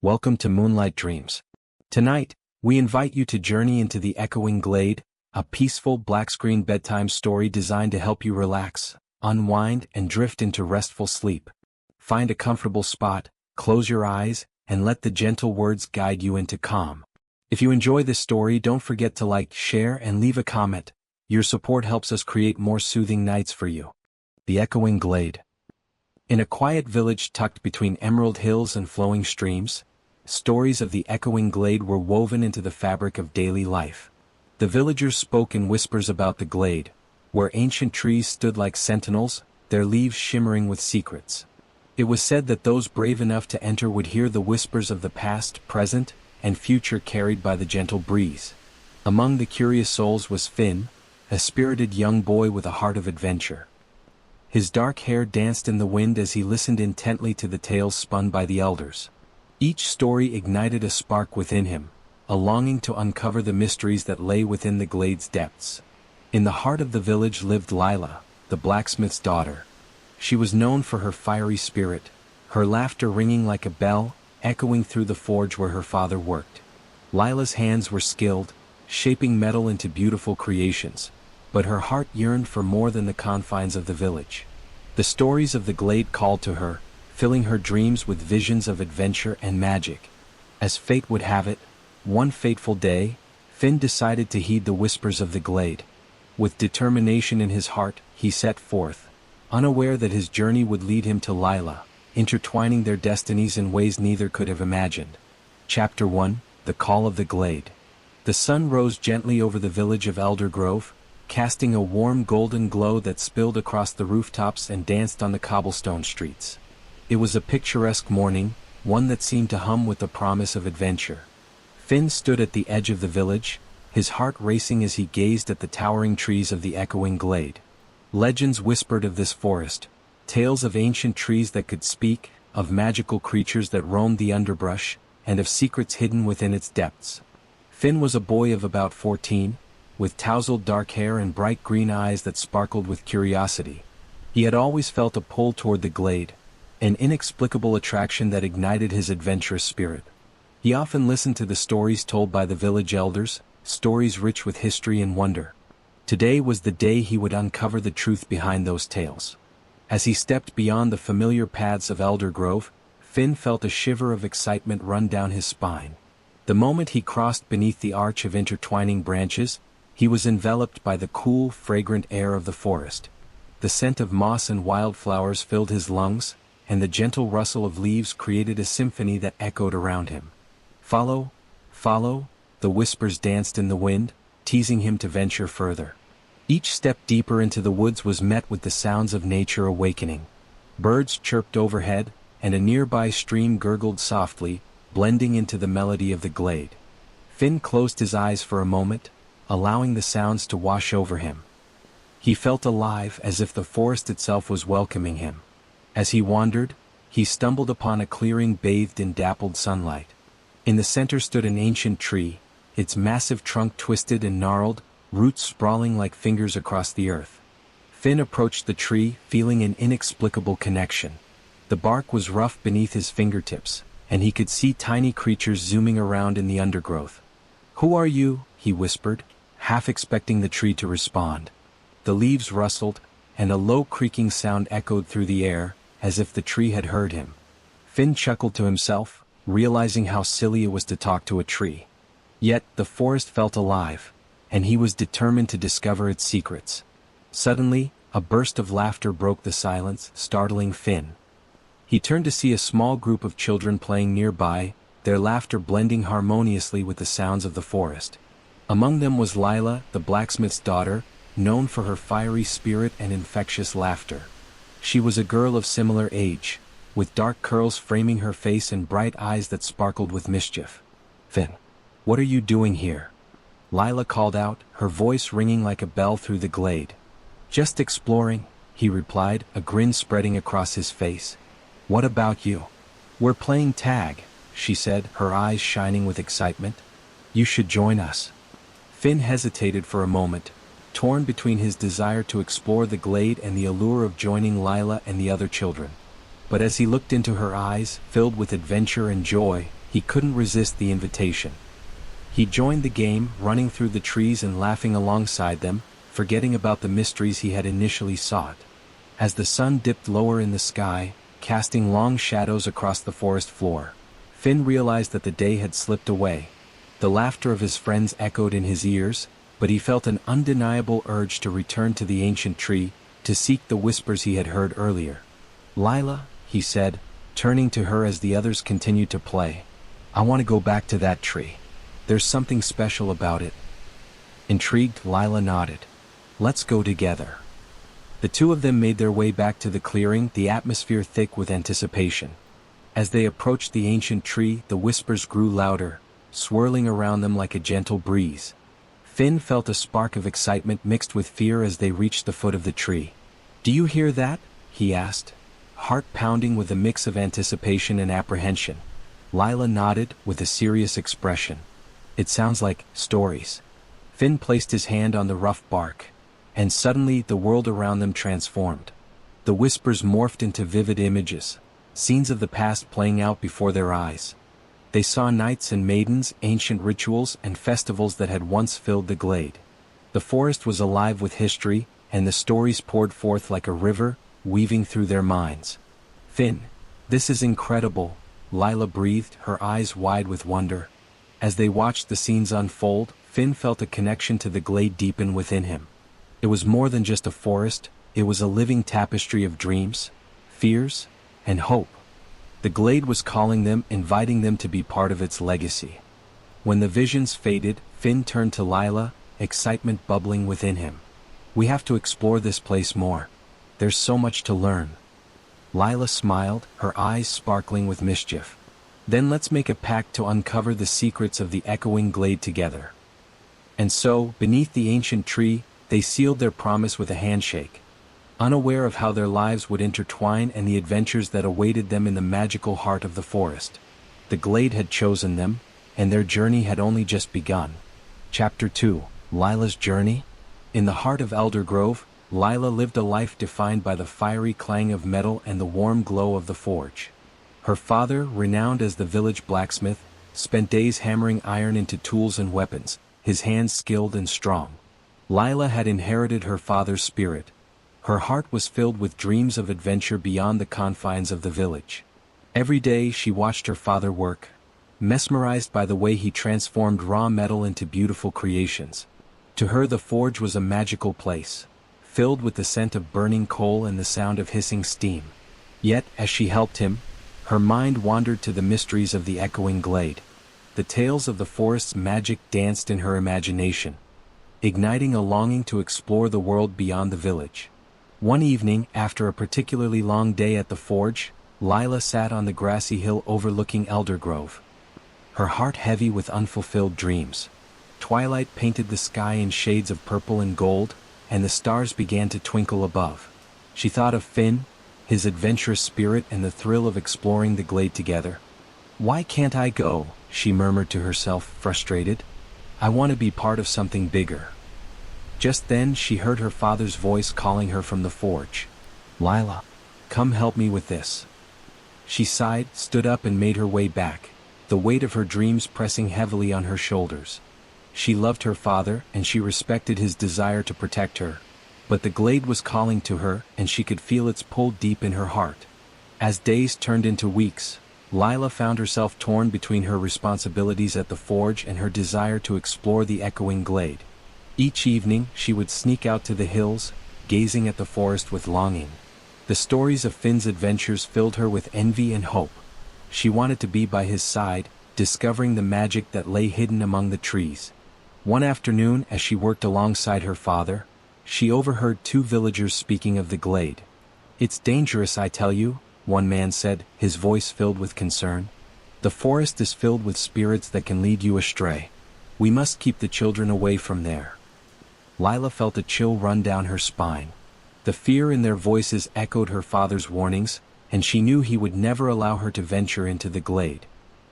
Welcome to Moonlight Dreams. Tonight, we invite you to journey into the Echoing Glade, a peaceful black-screen bedtime story designed to help you relax, unwind, and drift into restful sleep. Find a comfortable spot, close your eyes, and let the gentle words guide you into calm. If you enjoy this story, don't forget to like, share, and leave a comment. Your support helps us create more soothing nights for you. The Echoing Glade. In a quiet village tucked between emerald hills and flowing streams, stories of the Echoing Glade were woven into the fabric of daily life. The villagers spoke in whispers about the glade, where ancient trees stood like sentinels, their leaves shimmering with secrets. It was said that those brave enough to enter would hear the whispers of the past, present, and future carried by the gentle breeze. Among the curious souls was Finn, a spirited young boy with a heart of adventure. His dark hair danced in the wind as he listened intently to the tales spun by the elders. Each story ignited a spark within him, a longing to uncover the mysteries that lay within the glade's depths. In the heart of the village lived Lila, the blacksmith's daughter. She was known for her fiery spirit, her laughter ringing like a bell, echoing through the forge where her father worked. Lila's hands were skilled, shaping metal into beautiful creations, but her heart yearned for more than the confines of the village. The stories of the glade called to her, filling her dreams with visions of adventure and magic. As fate would have it, one fateful day, Finn decided to heed the whispers of the glade. With determination in his heart, he set forth, unaware that his journey would lead him to Lila, intertwining their destinies in ways neither could have imagined. Chapter 1: The Call of the Glade. The sun rose gently over the village of Elder Grove, casting a warm golden glow that spilled across the rooftops and danced on the cobblestone streets. It was a picturesque morning, one that seemed to hum with the promise of adventure. Finn stood at the edge of the village, his heart racing as he gazed at the towering trees of the Echoing Glade. Legends whispered of this forest, tales of ancient trees that could speak, of magical creatures that roamed the underbrush, and of secrets hidden within its depths. Finn was a boy of about 14, with tousled dark hair and bright green eyes that sparkled with curiosity. He had always felt a pull toward the glade, an inexplicable attraction that ignited his adventurous spirit. He often listened to the stories told by the village elders, stories rich with history and wonder. Today was the day he would uncover the truth behind those tales. As he stepped beyond the familiar paths of Elder Grove, Finn felt a shiver of excitement run down his spine. The moment he crossed beneath the arch of intertwining branches, he was enveloped by the cool, fragrant air of the forest. The scent of moss and wildflowers filled his lungs, and the gentle rustle of leaves created a symphony that echoed around him. "Follow, follow," the whispers danced in the wind, teasing him to venture further. Each step deeper into the woods was met with the sounds of nature awakening. Birds chirped overhead, and a nearby stream gurgled softly, blending into the melody of the glade. Finn closed his eyes for a moment, allowing the sounds to wash over him. He felt alive, as if the forest itself was welcoming him. As he wandered, he stumbled upon a clearing bathed in dappled sunlight. In the center stood an ancient tree, its massive trunk twisted and gnarled, roots sprawling like fingers across the earth. Finn approached the tree, feeling an inexplicable connection. The bark was rough beneath his fingertips, and he could see tiny creatures zooming around in the undergrowth. "Who are you?" he whispered, half expecting the tree to respond. The leaves rustled, and a low creaking sound echoed through the air, as if the tree had heard him. Finn chuckled to himself, realizing how silly it was to talk to a tree. Yet, the forest felt alive, and he was determined to discover its secrets. Suddenly, a burst of laughter broke the silence, startling Finn. He turned to see a small group of children playing nearby, their laughter blending harmoniously with the sounds of the forest. Among them was Lila, the blacksmith's daughter, known for her fiery spirit and infectious laughter. She was a girl of similar age, with dark curls framing her face and bright eyes that sparkled with mischief. "Finn, what are you doing here?" Lila called out, her voice ringing like a bell through the glade. "Just exploring," he replied, a grin spreading across his face. "What about you?" "We're playing tag," she said, her eyes shining with excitement. "You should join us." Finn hesitated for a moment, torn between his desire to explore the glade and the allure of joining Lila and the other children. But as he looked into her eyes, filled with adventure and joy, He couldn't resist the invitation. He joined the game, running through the trees and laughing alongside them, forgetting about the mysteries he had initially sought. As the sun dipped lower in the sky, casting long shadows across the forest floor, Finn realized that the day had slipped away. The laughter of his friends echoed in his ears, but he felt an undeniable urge to return to the ancient tree, to seek the whispers he had heard earlier. "Lila," he said, turning to her as the others continued to play. "I want to go back to that tree. There's something special about it." Intrigued, Lila nodded. "Let's go together." The two of them made their way back to the clearing, the atmosphere thick with anticipation. As they approached the ancient tree, the whispers grew louder, swirling around them like a gentle breeze. Finn felt a spark of excitement mixed with fear as they reached the foot of the tree. "Do you hear that?" he asked, heart pounding with a mix of anticipation and apprehension. Lila nodded, with a serious expression. "It sounds like stories." Finn placed his hand on the rough bark, and suddenly the world around them transformed. The whispers morphed into vivid images, scenes of the past playing out before their eyes. They saw knights and maidens, ancient rituals and festivals that had once filled the glade. The forest was alive with history, and the stories poured forth like a river, weaving through their minds. "Finn, this is incredible," Lila breathed, her eyes wide with wonder. As they watched the scenes unfold, Finn felt a connection to the glade deepen within him. It was more than just a forest, it was a living tapestry of dreams, fears, and hope. The glade was calling them, inviting them to be part of its legacy. When the visions faded, Finn turned to Lila, excitement bubbling within him. "We have to explore this place more. There's so much to learn." Lila smiled, her eyes sparkling with mischief. "Then let's make a pact to uncover the secrets of the Echoing Glade together." And so, beneath the ancient tree, they sealed their promise with a handshake, unaware of how their lives would intertwine and the adventures that awaited them in the magical heart of the forest. The glade had chosen them, and their journey had only just begun. Chapter 2: Lila's Journey. In the heart of Elder Grove, Lila lived a life defined by the fiery clang of metal and the warm glow of the forge. Her father, renowned as the village blacksmith, spent days hammering iron into tools and weapons, his hands skilled and strong. Lila had inherited her father's spirit. Her heart was filled with dreams of adventure beyond the confines of the village. Every day she watched her father work, mesmerized by the way he transformed raw metal into beautiful creations. To her the forge was a magical place, filled with the scent of burning coal and the sound of hissing steam. Yet, as she helped him, her mind wandered to the mysteries of the Echoing Glade. The tales of the forest's magic danced in her imagination, igniting a longing to explore the world beyond the village. One evening, after a particularly long day at the forge, Lila sat on the grassy hill overlooking Elder Grove, her heart heavy with unfulfilled dreams. Twilight painted the sky in shades of purple and gold, and the stars began to twinkle above. She thought of Finn, his adventurous spirit and the thrill of exploring the glade together. "Why can't I go?" she murmured to herself, frustrated. "I want to be part of something bigger." Just then she heard her father's voice calling her from the forge. "Lila, come help me with this." She sighed, stood up and made her way back, the weight of her dreams pressing heavily on her shoulders. She loved her father and she respected his desire to protect her, but the glade was calling to her and she could feel its pull deep in her heart. As days turned into weeks, Lila found herself torn between her responsibilities at the forge and her desire to explore the Echoing Glade. Each evening, she would sneak out to the hills, gazing at the forest with longing. The stories of Finn's adventures filled her with envy and hope. She wanted to be by his side, discovering the magic that lay hidden among the trees. One afternoon, as she worked alongside her father, she overheard two villagers speaking of the glade. "It's dangerous, I tell you," one man said, his voice filled with concern. "The forest is filled with spirits that can lead you astray. We must keep the children away from there." Lila felt a chill run down her spine. The fear in their voices echoed her father's warnings, and she knew he would never allow her to venture into the glade.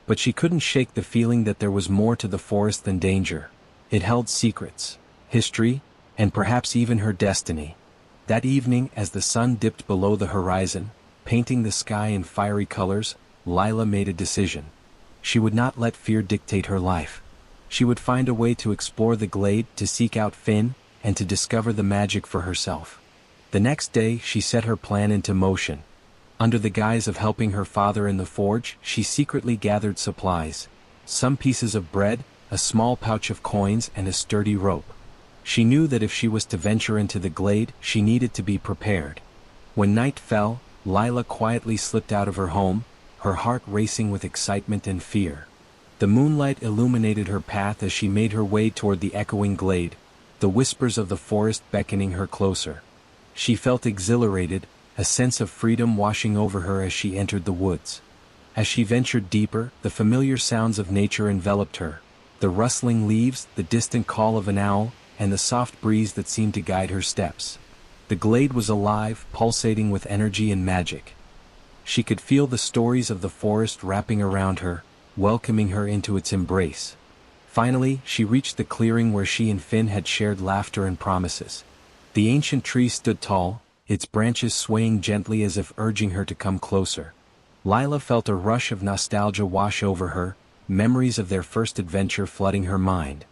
But she couldn't shake the feeling that there was more to the forest than danger. It held secrets, history, and perhaps even her destiny. That evening, as the sun dipped below the horizon, painting the sky in fiery colors, Lila made a decision. she would not let fear dictate her life. She would find a way to explore the glade, to seek out Finn, and to discover the magic for herself. The next day she set her plan into motion. Under the guise of helping her father in the forge, she secretly gathered supplies: some pieces of bread, a small pouch of coins, and a sturdy rope. She knew that if she was to venture into the glade, she needed to be prepared. When night fell, Lila quietly slipped out of her home, her heart racing with excitement and fear. The moonlight illuminated her path as she made her way toward the Echoing Glade, the whispers of the forest beckoning her closer. She felt exhilarated, a sense of freedom washing over her as she entered the woods. As she ventured deeper, the familiar sounds of nature enveloped her: the rustling leaves, the distant call of an owl, and the soft breeze that seemed to guide her steps. The glade was alive, pulsating with energy and magic. She could feel the stories of the forest wrapping around her, welcoming her into its embrace. Finally, she reached the clearing where she and Finn had shared laughter and promises. The ancient tree stood tall, its branches swaying gently as if urging her to come closer. Lila felt a rush of nostalgia wash over her, memories of their first adventure flooding her mind.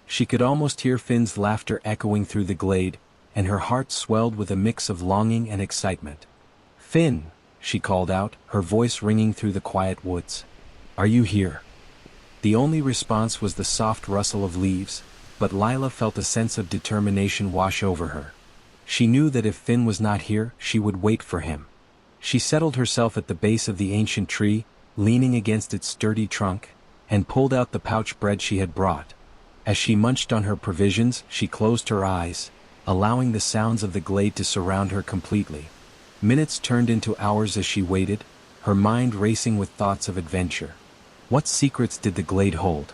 She could almost hear Finn's laughter echoing through the glade, and her heart swelled with a mix of longing and excitement. "Finn," she called out, her voice ringing through the quiet woods. "Are you here?" The only response was the soft rustle of leaves, but Lila felt a sense of determination wash over her. She knew that if Finn was not here, she would wait for him. She settled herself at the base of the ancient tree, leaning against its sturdy trunk, and pulled out the pouch bread she had brought. As she munched on her provisions, she closed her eyes, allowing the sounds of the glade to surround her completely. Minutes turned into hours as she waited, her mind racing with thoughts of adventure. What secrets did the glade hold?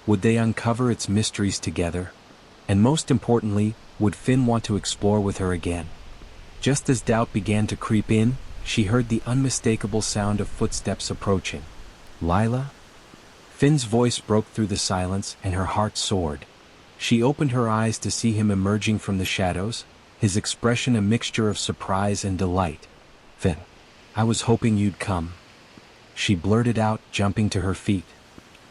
Would they uncover its mysteries together? And most importantly, would Finn want to explore with her again? Just as doubt began to creep in, she heard the unmistakable sound of footsteps approaching. "Lila?" Finn's voice broke through the silence, and her heart soared. She opened her eyes to see him emerging from the shadows, his expression a mixture of surprise and delight. "Finn, I was hoping you'd come," she blurted out, jumping to her feet.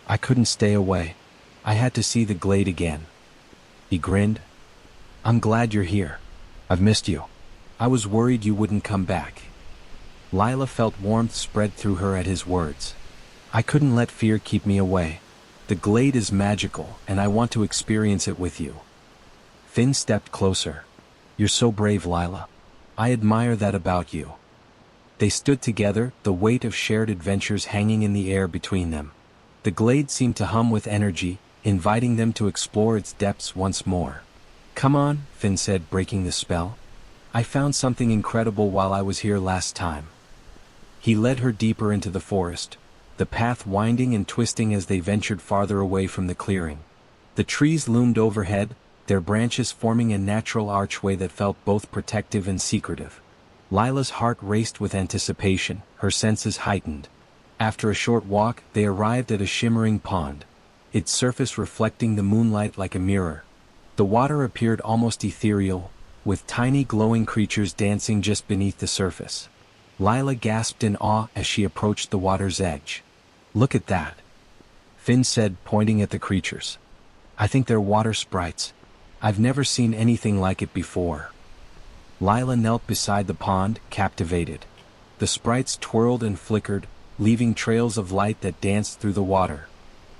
"I couldn't stay away. I had to see the glade again." He grinned. "I'm glad you're here. I've missed you. I was worried you wouldn't come back." Lila felt warmth spread through her at his words. "I couldn't let fear keep me away. The glade is magical, and I want to experience it with you." Finn stepped closer. "You're so brave, Lila. I admire that about you." They stood together, the weight of shared adventures hanging in the air between them. The glade seemed to hum with energy, inviting them to explore its depths once more. "Come on," Finn said, breaking the spell. "I found something incredible while I was here last time." He led her deeper into the forest, the path winding and twisting as they ventured farther away from the clearing. The trees loomed overhead, their branches forming a natural archway that felt both protective and secretive. Lila's heart raced with anticipation, her senses heightened. After a short walk, they arrived at a shimmering pond, its surface reflecting the moonlight like a mirror. The water appeared almost ethereal, with tiny glowing creatures dancing just beneath the surface. Lila gasped in awe as she approached the water's edge. "Look at that," Finn said, pointing at the creatures. "I think they're water sprites. I've never seen anything like it before." Lila knelt beside the pond, captivated. The sprites twirled and flickered, leaving trails of light that danced through the water.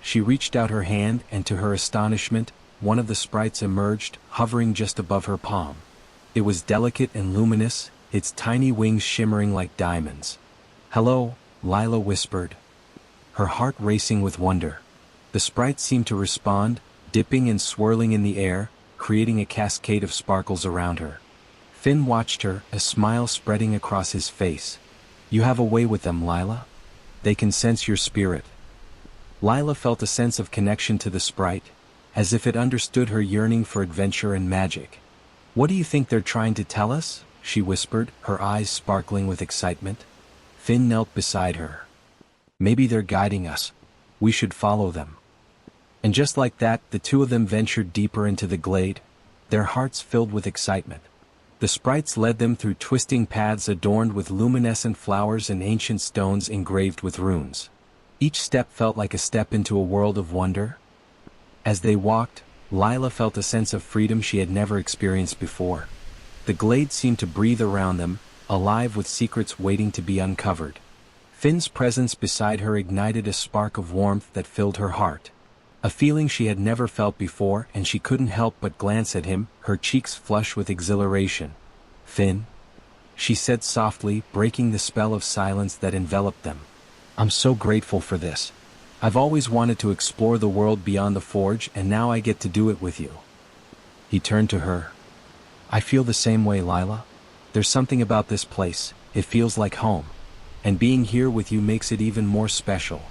She reached out her hand, and to her astonishment, one of the sprites emerged, hovering just above her palm. It was delicate and luminous, its tiny wings shimmering like diamonds. "Hello," Lila whispered, her heart racing with wonder. The sprite seemed to respond, dipping and swirling in the air, creating a cascade of sparkles around her. Finn watched her, a smile spreading across his face. "You have a way with them, Lila. They can sense your spirit." Lila felt a sense of connection to the sprite, as if it understood her yearning for adventure and magic. "What do you think they're trying to tell us?" she whispered, her eyes sparkling with excitement. Finn knelt beside her. "Maybe they're guiding us. We should follow them." And just like that, the two of them ventured deeper into the glade, their hearts filled with excitement. The sprites led them through twisting paths adorned with luminescent flowers and ancient stones engraved with runes. Each step felt like a step into a world of wonder. As they walked, Lila felt a sense of freedom she had never experienced before. The glade seemed to breathe around them, alive with secrets waiting to be uncovered. Finn's presence beside her ignited a spark of warmth that filled her heart. A feeling she had never felt before, and she couldn't help but glance at him, her cheeks flush with exhilaration. "Finn," she said softly, breaking the spell of silence that enveloped them. "I'm so grateful for this. I've always wanted to explore the world beyond the forge, and now I get to do it with you." He turned to her. "I feel the same way, Lila. There's something about this place, it feels like home. And being here with you makes it even more special."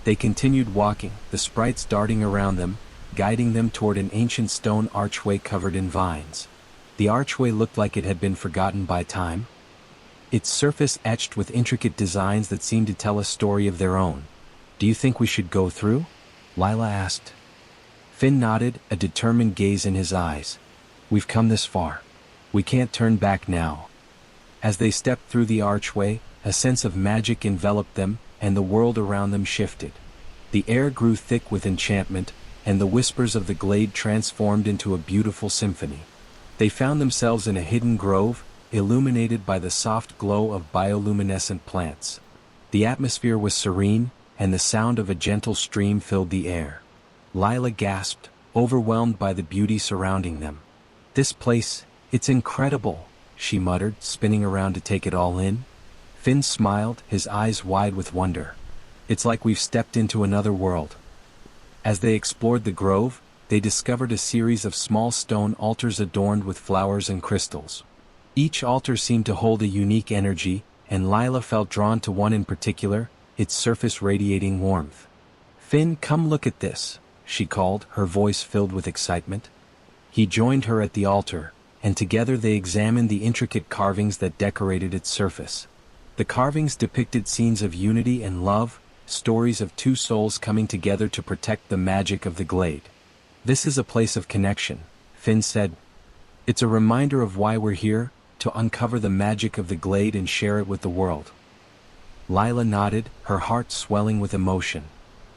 They continued walking, the sprites darting around them, guiding them toward an ancient stone archway covered in vines. The archway looked like it had been forgotten by time, its surface etched with intricate designs that seemed to tell a story of their own. "Do you think we should go through?" Lila asked. Finn nodded, a determined gaze in his eyes. "We've come this far. We can't turn back now." As they stepped through the archway, a sense of magic enveloped them, and the world around them shifted. The air grew thick with enchantment, and the whispers of the glade transformed into a beautiful symphony. They found themselves in a hidden grove, illuminated by the soft glow of bioluminescent plants. The atmosphere was serene, and the sound of a gentle stream filled the air. Lila gasped, overwhelmed by the beauty surrounding them. "This place, it's incredible," she muttered, spinning around to take it all in. Finn smiled, his eyes wide with wonder. "It's like we've stepped into another world." As they explored the grove, they discovered a series of small stone altars adorned with flowers and crystals. Each altar seemed to hold a unique energy, and Lila felt drawn to one in particular, its surface radiating warmth. "Finn, come look at this," she called, her voice filled with excitement. He joined her at the altar, and together they examined the intricate carvings that decorated its surface. The carvings depicted scenes of unity and love, stories of two souls coming together to protect the magic of the glade. "This is a place of connection," Finn said. "It's a reminder of why we're here, to uncover the magic of the glade and share it with the world." Lila nodded, her heart swelling with emotion.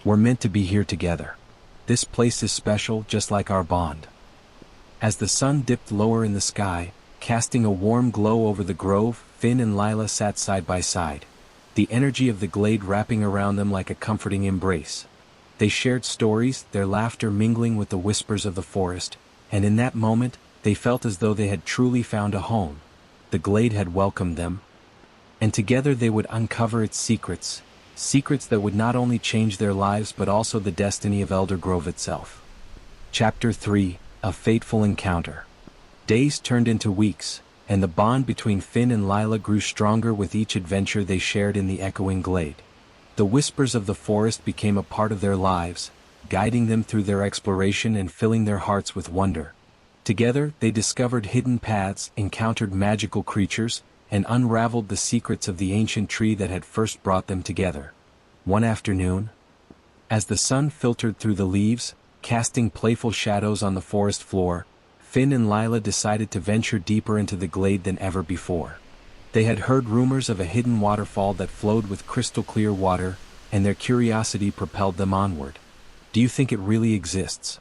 "We're meant to be here together. This place is special, just like our bond." As the sun dipped lower in the sky, casting a warm glow over the grove, Finn and Lila sat side by side, the energy of the glade wrapping around them like a comforting embrace. They shared stories, their laughter mingling with the whispers of the forest, and in that moment, they felt as though they had truly found a home. The glade had welcomed them, and together they would uncover its secrets, secrets that would not only change their lives but also the destiny of Elder Grove itself. Chapter 3: A Fateful Encounter. Days turned into weeks, and the bond between Finn and Lila grew stronger with each adventure they shared in the Echoing Glade. The whispers of the forest became a part of their lives, guiding them through their exploration and filling their hearts with wonder. Together, they discovered hidden paths, encountered magical creatures, and unraveled the secrets of the ancient tree that had first brought them together. One afternoon, as the sun filtered through the leaves, casting playful shadows on the forest floor, Finn and Lila decided to venture deeper into the glade than ever before. They had heard rumors of a hidden waterfall that flowed with crystal-clear water, and their curiosity propelled them onward. "Do you think it really exists?"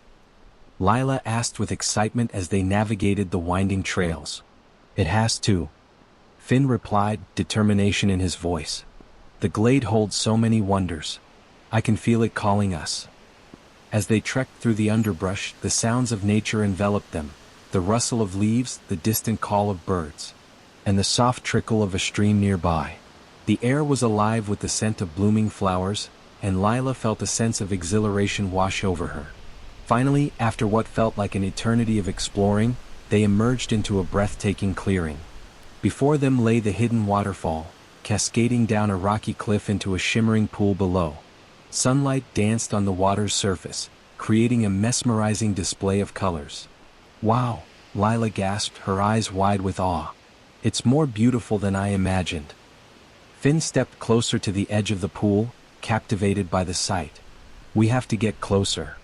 Lila asked with excitement as they navigated the winding trails. "It has to," Finn replied, determination in his voice. "The glade holds so many wonders. I can feel it calling us." As they trekked through the underbrush, the sounds of nature enveloped them, the rustle of leaves, the distant call of birds, and the soft trickle of a stream nearby. The air was alive with the scent of blooming flowers, and Lila felt a sense of exhilaration wash over her. Finally, after what felt like an eternity of exploring, they emerged into a breathtaking clearing. Before them lay the hidden waterfall, cascading down a rocky cliff into a shimmering pool below. Sunlight danced on the water's surface, creating a mesmerizing display of colors. "Wow," Lila gasped, her eyes wide with awe. "It's more beautiful than I imagined." Finn stepped closer to the edge of the pool, captivated by the sight. "We have to get closer."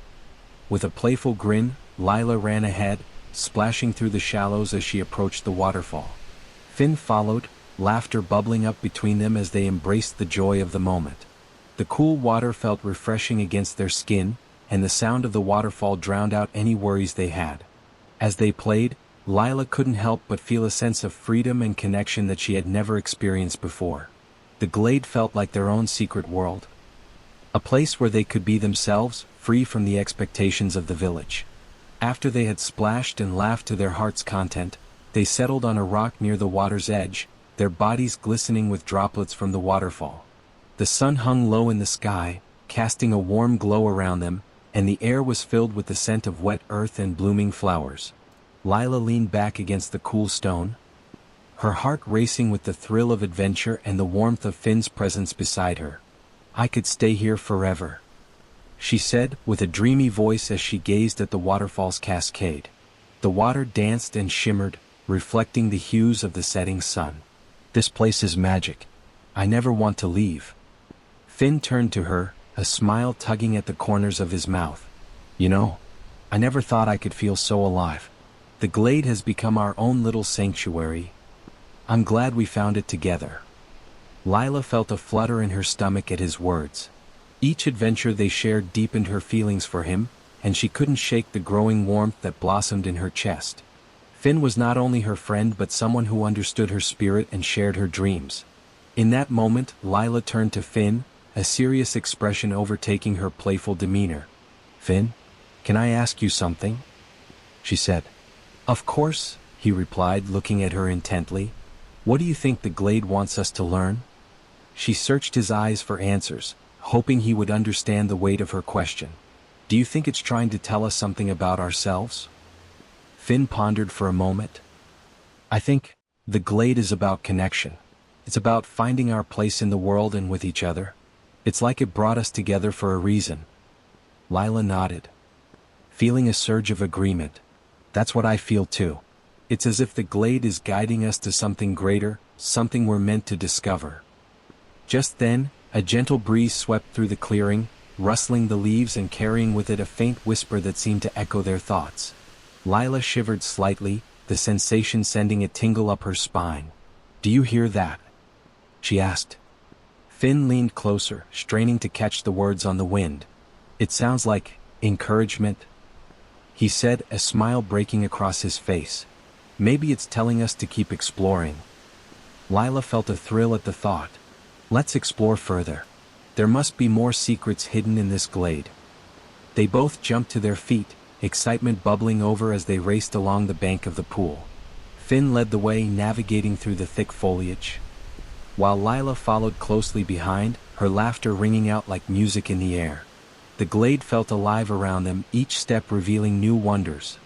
With a playful grin, Lila ran ahead, splashing through the shallows as she approached the waterfall. Finn followed, laughter bubbling up between them as they embraced the joy of the moment. The cool water felt refreshing against their skin, and the sound of the waterfall drowned out any worries they had. As they played, Lila couldn't help but feel a sense of freedom and connection that she had never experienced before. The glade felt like their own secret world. A place where they could be themselves, free from the expectations of the village. After they had splashed and laughed to their heart's content, they settled on a rock near the water's edge, their bodies glistening with droplets from the waterfall. The sun hung low in the sky, casting a warm glow around them, and the air was filled with the scent of wet earth and blooming flowers. Lila leaned back against the cool stone, her heart racing with the thrill of adventure and the warmth of Finn's presence beside her. "I could stay here forever," she said, with a dreamy voice as she gazed at the waterfall's cascade. The water danced and shimmered, reflecting the hues of the setting sun. "This place is magic. I never want to leave." Finn turned to her, a smile tugging at the corners of his mouth. "You know, I never thought I could feel so alive. The glade has become our own little sanctuary. I'm glad we found it together." Lila felt a flutter in her stomach at his words. Each adventure they shared deepened her feelings for him, and she couldn't shake the growing warmth that blossomed in her chest. Finn was not only her friend but someone who understood her spirit and shared her dreams. In that moment, Lila turned to Finn, a serious expression overtaking her playful demeanor. "Finn, can I ask you something?" she said. "Of course," he replied, looking at her intently. "What do you think the glade wants us to learn?" She searched his eyes for answers, hoping he would understand the weight of her question. "Do you think it's trying to tell us something about ourselves?" Finn pondered for a moment. "I think the glade is about connection. It's about finding our place in the world and with each other. It's like it brought us together for a reason." Lila nodded, feeling a surge of agreement. "That's what I feel too. It's as if the glade is guiding us to something greater, something we're meant to discover." Just then, a gentle breeze swept through the clearing, rustling the leaves and carrying with it a faint whisper that seemed to echo their thoughts. Lila shivered slightly, the sensation sending a tingle up her spine. "Do you hear that?" she asked. Finn leaned closer, straining to catch the words on the wind. "It sounds like encouragement," he said, a smile breaking across his face. "Maybe it's telling us to keep exploring." Lila felt a thrill at the thought. "Let's explore further. There must be more secrets hidden in this glade." They both jumped to their feet, excitement bubbling over as they raced along the bank of the pool. Finn led the way, navigating through the thick foliage, while Lila followed closely behind, her laughter ringing out like music in the air. The glade felt alive around them, each step revealing new wonders.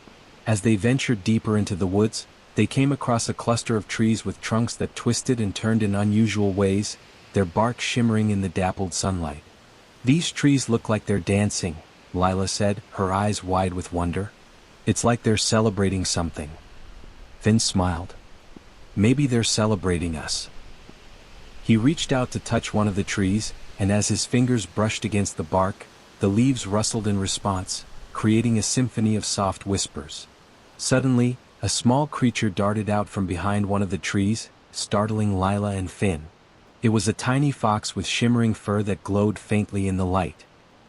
As they ventured deeper into the woods, they came across a cluster of trees with trunks that twisted and turned in unusual ways, their bark shimmering in the dappled sunlight. "These trees look like they're dancing," Lila said, her eyes wide with wonder. "It's like they're celebrating something." Finn smiled. "Maybe they're celebrating us." He reached out to touch one of the trees, and as his fingers brushed against the bark, the leaves rustled in response, creating a symphony of soft whispers. Suddenly, a small creature darted out from behind one of the trees, startling Lila and Finn. It was a tiny fox with shimmering fur that glowed faintly in the light.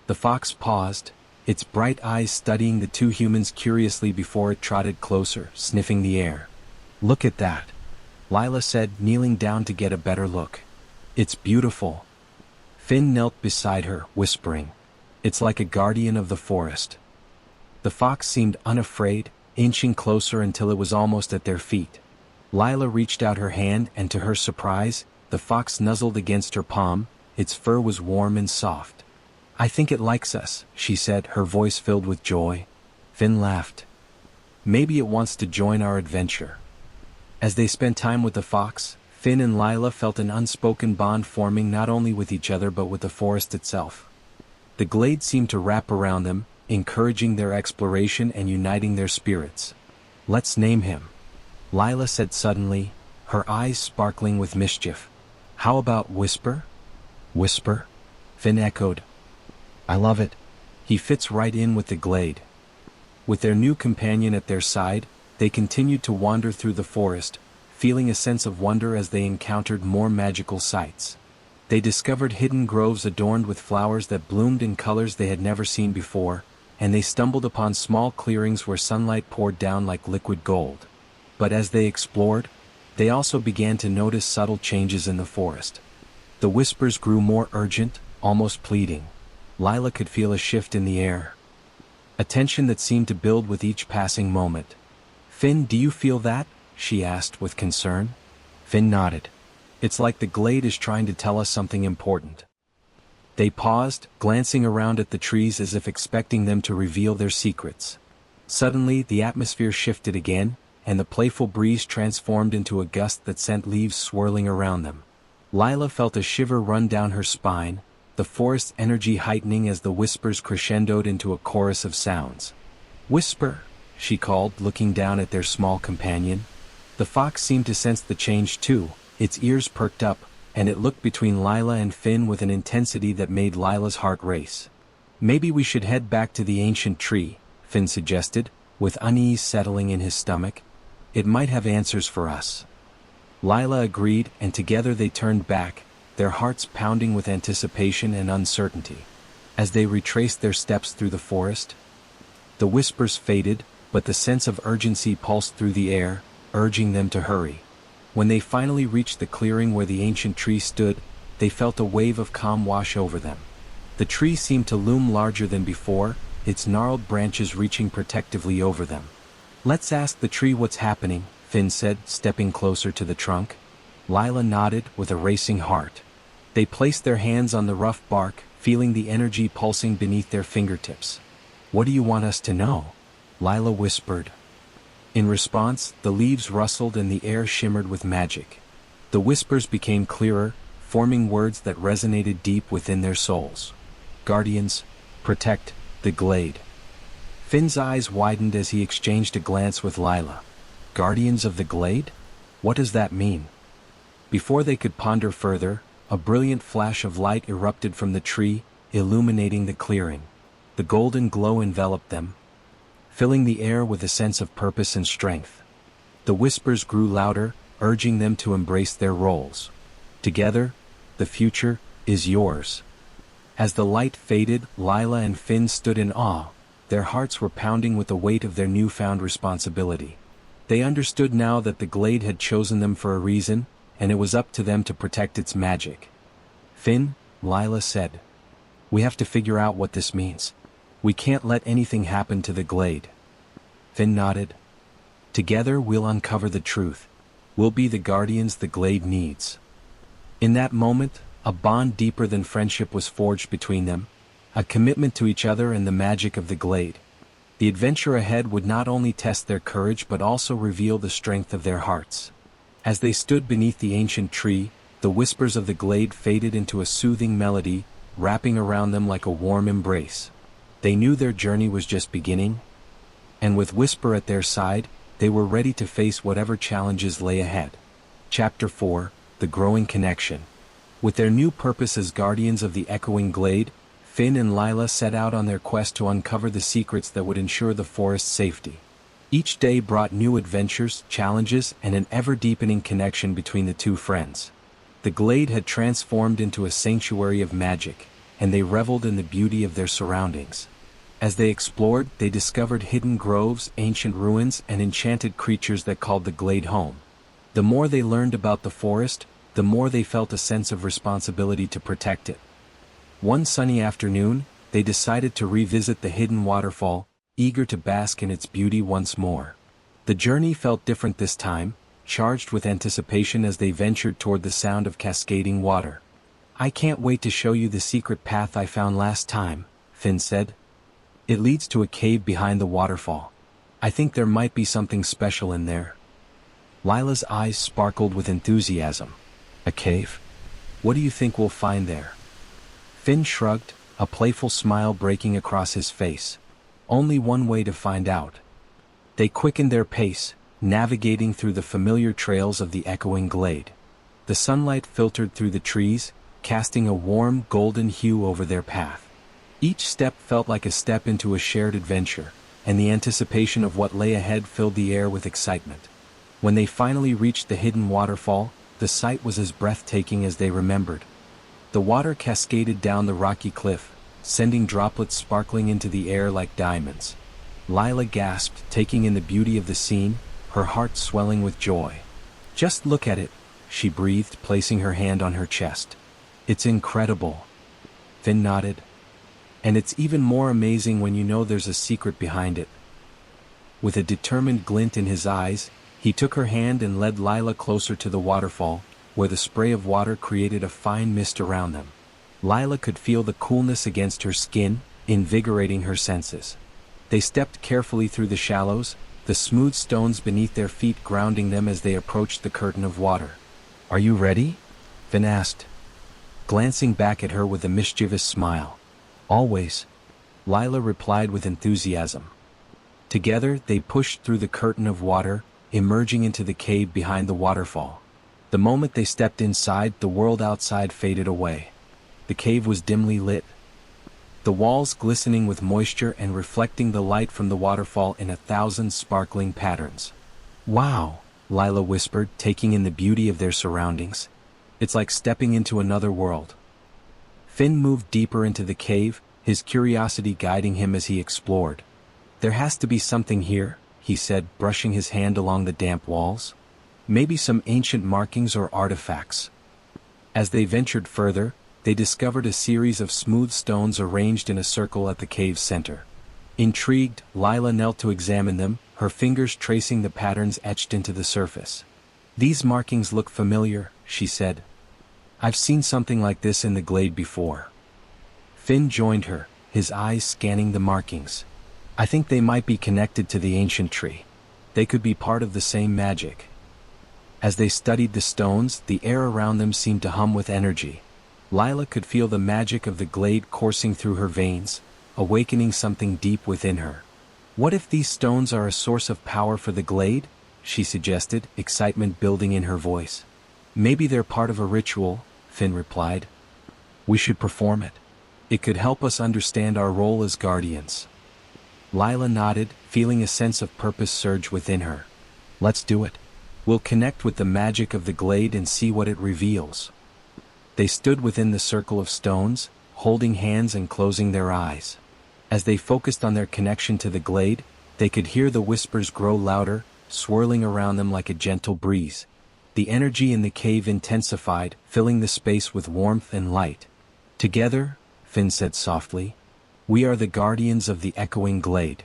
The fox paused, its bright eyes studying the two humans curiously before it trotted closer, sniffing the air. "Look at that," Lila said, kneeling down to get a better look. "It's beautiful." Finn knelt beside her, whispering, "It's like a guardian of the forest." The fox seemed unafraid, inching closer until it was almost at their feet. Lila reached out her hand and to her surprise, the fox nuzzled against her palm, its fur was warm and soft. "I think it likes us," she said, her voice filled with joy. Finn laughed. "Maybe it wants to join our adventure." As they spent time with the fox, Finn and Lila felt an unspoken bond forming not only with each other but with the forest itself. The glade seemed to wrap around them, encouraging their exploration and uniting their spirits. "Let's name him," Lila said suddenly, her eyes sparkling with mischief. "How about Whisper?" "Whisper?" Finn echoed. "I love it. He fits right in with the glade." With their new companion at their side, they continued to wander through the forest, feeling a sense of wonder as they encountered more magical sights. They discovered hidden groves adorned with flowers that bloomed in colors they had never seen before, and they stumbled upon small clearings where sunlight poured down like liquid gold. But as they explored, they also began to notice subtle changes in the forest. The whispers grew more urgent, almost pleading. Lila could feel a shift in the air, a tension that seemed to build with each passing moment. "Finn, do you feel that?" she asked with concern. Finn nodded. "It's like the glade is trying to tell us something important." They paused, glancing around at the trees as if expecting them to reveal their secrets. Suddenly, the atmosphere shifted again, and the playful breeze transformed into a gust that sent leaves swirling around them. Lila felt a shiver run down her spine, the forest's energy heightening as the whispers crescendoed into a chorus of sounds. "Whisper," she called, looking down at their small companion. The fox seemed to sense the change too, its ears perked up, and it looked between Lila and Finn with an intensity that made Lila's heart race. "Maybe we should head back to the ancient tree," Finn suggested, with unease settling in his stomach. "It might have answers for us." Lila agreed, and together they turned back, their hearts pounding with anticipation and uncertainty. As they retraced their steps through the forest, the whispers faded, but the sense of urgency pulsed through the air, urging them to hurry. When they finally reached the clearing where the ancient tree stood, they felt a wave of calm wash over them. The tree seemed to loom larger than before, its gnarled branches reaching protectively over them. "Let's ask the tree what's happening," Finn said, stepping closer to the trunk. Lila nodded with a racing heart. They placed their hands on the rough bark, feeling the energy pulsing beneath their fingertips. "What do you want us to know?" Lila whispered. In response, the leaves rustled and the air shimmered with magic. The whispers became clearer, forming words that resonated deep within their souls. "Guardians, protect the glade." Finn's eyes widened as he exchanged a glance with Lila. "Guardians of the glade? What does that mean?" Before they could ponder further, a brilliant flash of light erupted from the tree, illuminating the clearing. The golden glow enveloped them, filling the air with a sense of purpose and strength. The whispers grew louder, urging them to embrace their roles. "Together, the future is yours." As the light faded, Lila and Finn stood in awe, their hearts were pounding with the weight of their newfound responsibility. They understood now that the glade had chosen them for a reason, and it was up to them to protect its magic. "Finn," Lila said, "we have to figure out what this means. We can't let anything happen to the glade." Finn nodded. "Together we'll uncover the truth. We'll be the guardians the glade needs." In that moment, a bond deeper than friendship was forged between them, a commitment to each other and the magic of the glade. The adventure ahead would not only test their courage but also reveal the strength of their hearts. As they stood beneath the ancient tree, the whispers of the glade faded into a soothing melody, wrapping around them like a warm embrace. They knew their journey was just beginning, and with Whisper at their side, they were ready to face whatever challenges lay ahead. Chapter 4: The Growing Connection. With their new purpose as guardians of the Echoing Glade, Finn and Lila set out on their quest to uncover the secrets that would ensure the forest's safety. Each day brought new adventures, challenges, and an ever-deepening connection between the two friends. The glade had transformed into a sanctuary of magic, and they reveled in the beauty of their surroundings. As they explored, they discovered hidden groves, ancient ruins, and enchanted creatures that called the glade home. The more they learned about the forest, the more they felt a sense of responsibility to protect it. One sunny afternoon, they decided to revisit the hidden waterfall, eager to bask in its beauty once more. The journey felt different this time, charged with anticipation as they ventured toward the sound of cascading water. "I can't wait to show you the secret path I found last time," Finn said. "It leads to a cave behind the waterfall. I think there might be something special in there." Lila's eyes sparkled with enthusiasm. "A cave? What do you think we'll find there?" Finn shrugged, a playful smile breaking across his face. "Only one way to find out." They quickened their pace, navigating through the familiar trails of the Echoing Glade. The sunlight filtered through the trees, casting a warm, golden hue over their path. Each step felt like a step into a shared adventure, and the anticipation of what lay ahead filled the air with excitement. When they finally reached the hidden waterfall, the sight was as breathtaking as they remembered. The water cascaded down the rocky cliff, sending droplets sparkling into the air like diamonds. Lila gasped, taking in the beauty of the scene, her heart swelling with joy. "Just look at it," she breathed, placing her hand on her chest. "It's incredible." Finn nodded. "And it's even more amazing when you know there's a secret behind it." With a determined glint in his eyes, he took her hand and led Lila closer to the waterfall, where the spray of water created a fine mist around them. Lila could feel the coolness against her skin, invigorating her senses. They stepped carefully through the shallows, the smooth stones beneath their feet grounding them as they approached the curtain of water. "Are you ready?" Finn asked, glancing back at her with a mischievous smile. "Always," Lila replied with enthusiasm. Together, they pushed through the curtain of water, emerging into the cave behind the waterfall. The moment they stepped inside, the world outside faded away. The cave was dimly lit, the walls glistening with moisture and reflecting the light from the waterfall in 1,000 sparkling patterns. "Wow," Lila whispered, taking in the beauty of their surroundings. "It's like stepping into another world." Finn moved deeper into the cave, his curiosity guiding him as he explored. "There has to be something here," he said, brushing his hand along the damp walls. "Maybe some ancient markings or artifacts." As they ventured further, they discovered a series of smooth stones arranged in a circle at the cave's center. Intrigued, Lila knelt to examine them, her fingers tracing the patterns etched into the surface. "These markings look familiar," she said. "I've seen something like this in the glade before." Finn joined her, his eyes scanning the markings. "I think they might be connected to the ancient tree. They could be part of the same magic." As they studied the stones, the air around them seemed to hum with energy. Lila could feel the magic of the glade coursing through her veins, awakening something deep within her. "What if these stones are a source of power for the glade?" she suggested, excitement building in her voice. "Maybe they're part of a ritual," Finn replied. "We should perform it. It could help us understand our role as guardians." Lila nodded, feeling a sense of purpose surge within her. "Let's do it. We'll connect with the magic of the glade and see what it reveals." They stood within the circle of stones, holding hands and closing their eyes. As they focused on their connection to the glade, they could hear the whispers grow louder, swirling around them like a gentle breeze. The energy in the cave intensified, filling the space with warmth and light. "Together," Finn said softly, "we are the guardians of the Echoing Glade."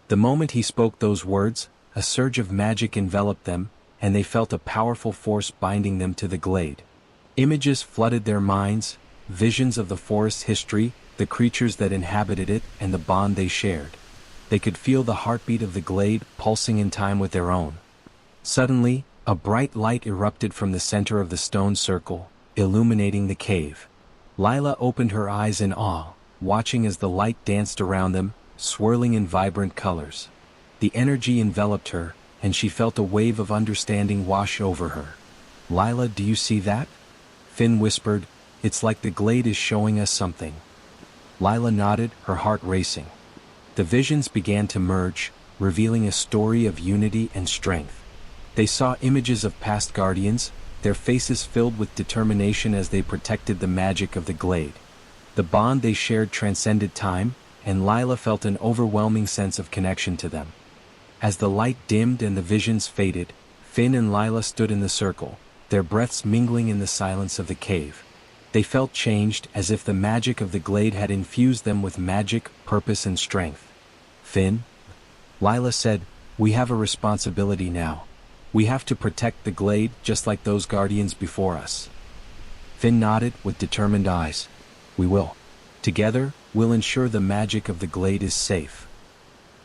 The moment he spoke those words, a surge of magic enveloped them, and they felt a powerful force binding them to the glade. Images flooded their minds, visions of the forest's history, the creatures that inhabited it, and the bond they shared. They could feel the heartbeat of the glade pulsing in time with their own. Suddenly, a bright light erupted from the center of the stone circle, illuminating the cave. Lila opened her eyes in awe, watching as the light danced around them, swirling in vibrant colors. The energy enveloped her, and she felt a wave of understanding wash over her. "Lila, do you see that?" Finn whispered, "It's like the glade is showing us something." Lila nodded, her heart racing. The visions began to merge, revealing a story of unity and strength. They saw images of past guardians, their faces filled with determination as they protected the magic of the glade. The bond they shared transcended time, and Lila felt an overwhelming sense of connection to them. As the light dimmed and the visions faded, Finn and Lila stood in the circle, their breaths mingling in the silence of the cave. They felt changed, as if the magic of the glade had infused them with magic, purpose and strength. "Finn," Lila said, "we have a responsibility now. We have to protect the glade just like those guardians before us." Finn nodded with determined eyes. "We will. Together, we'll ensure the magic of the glade is safe."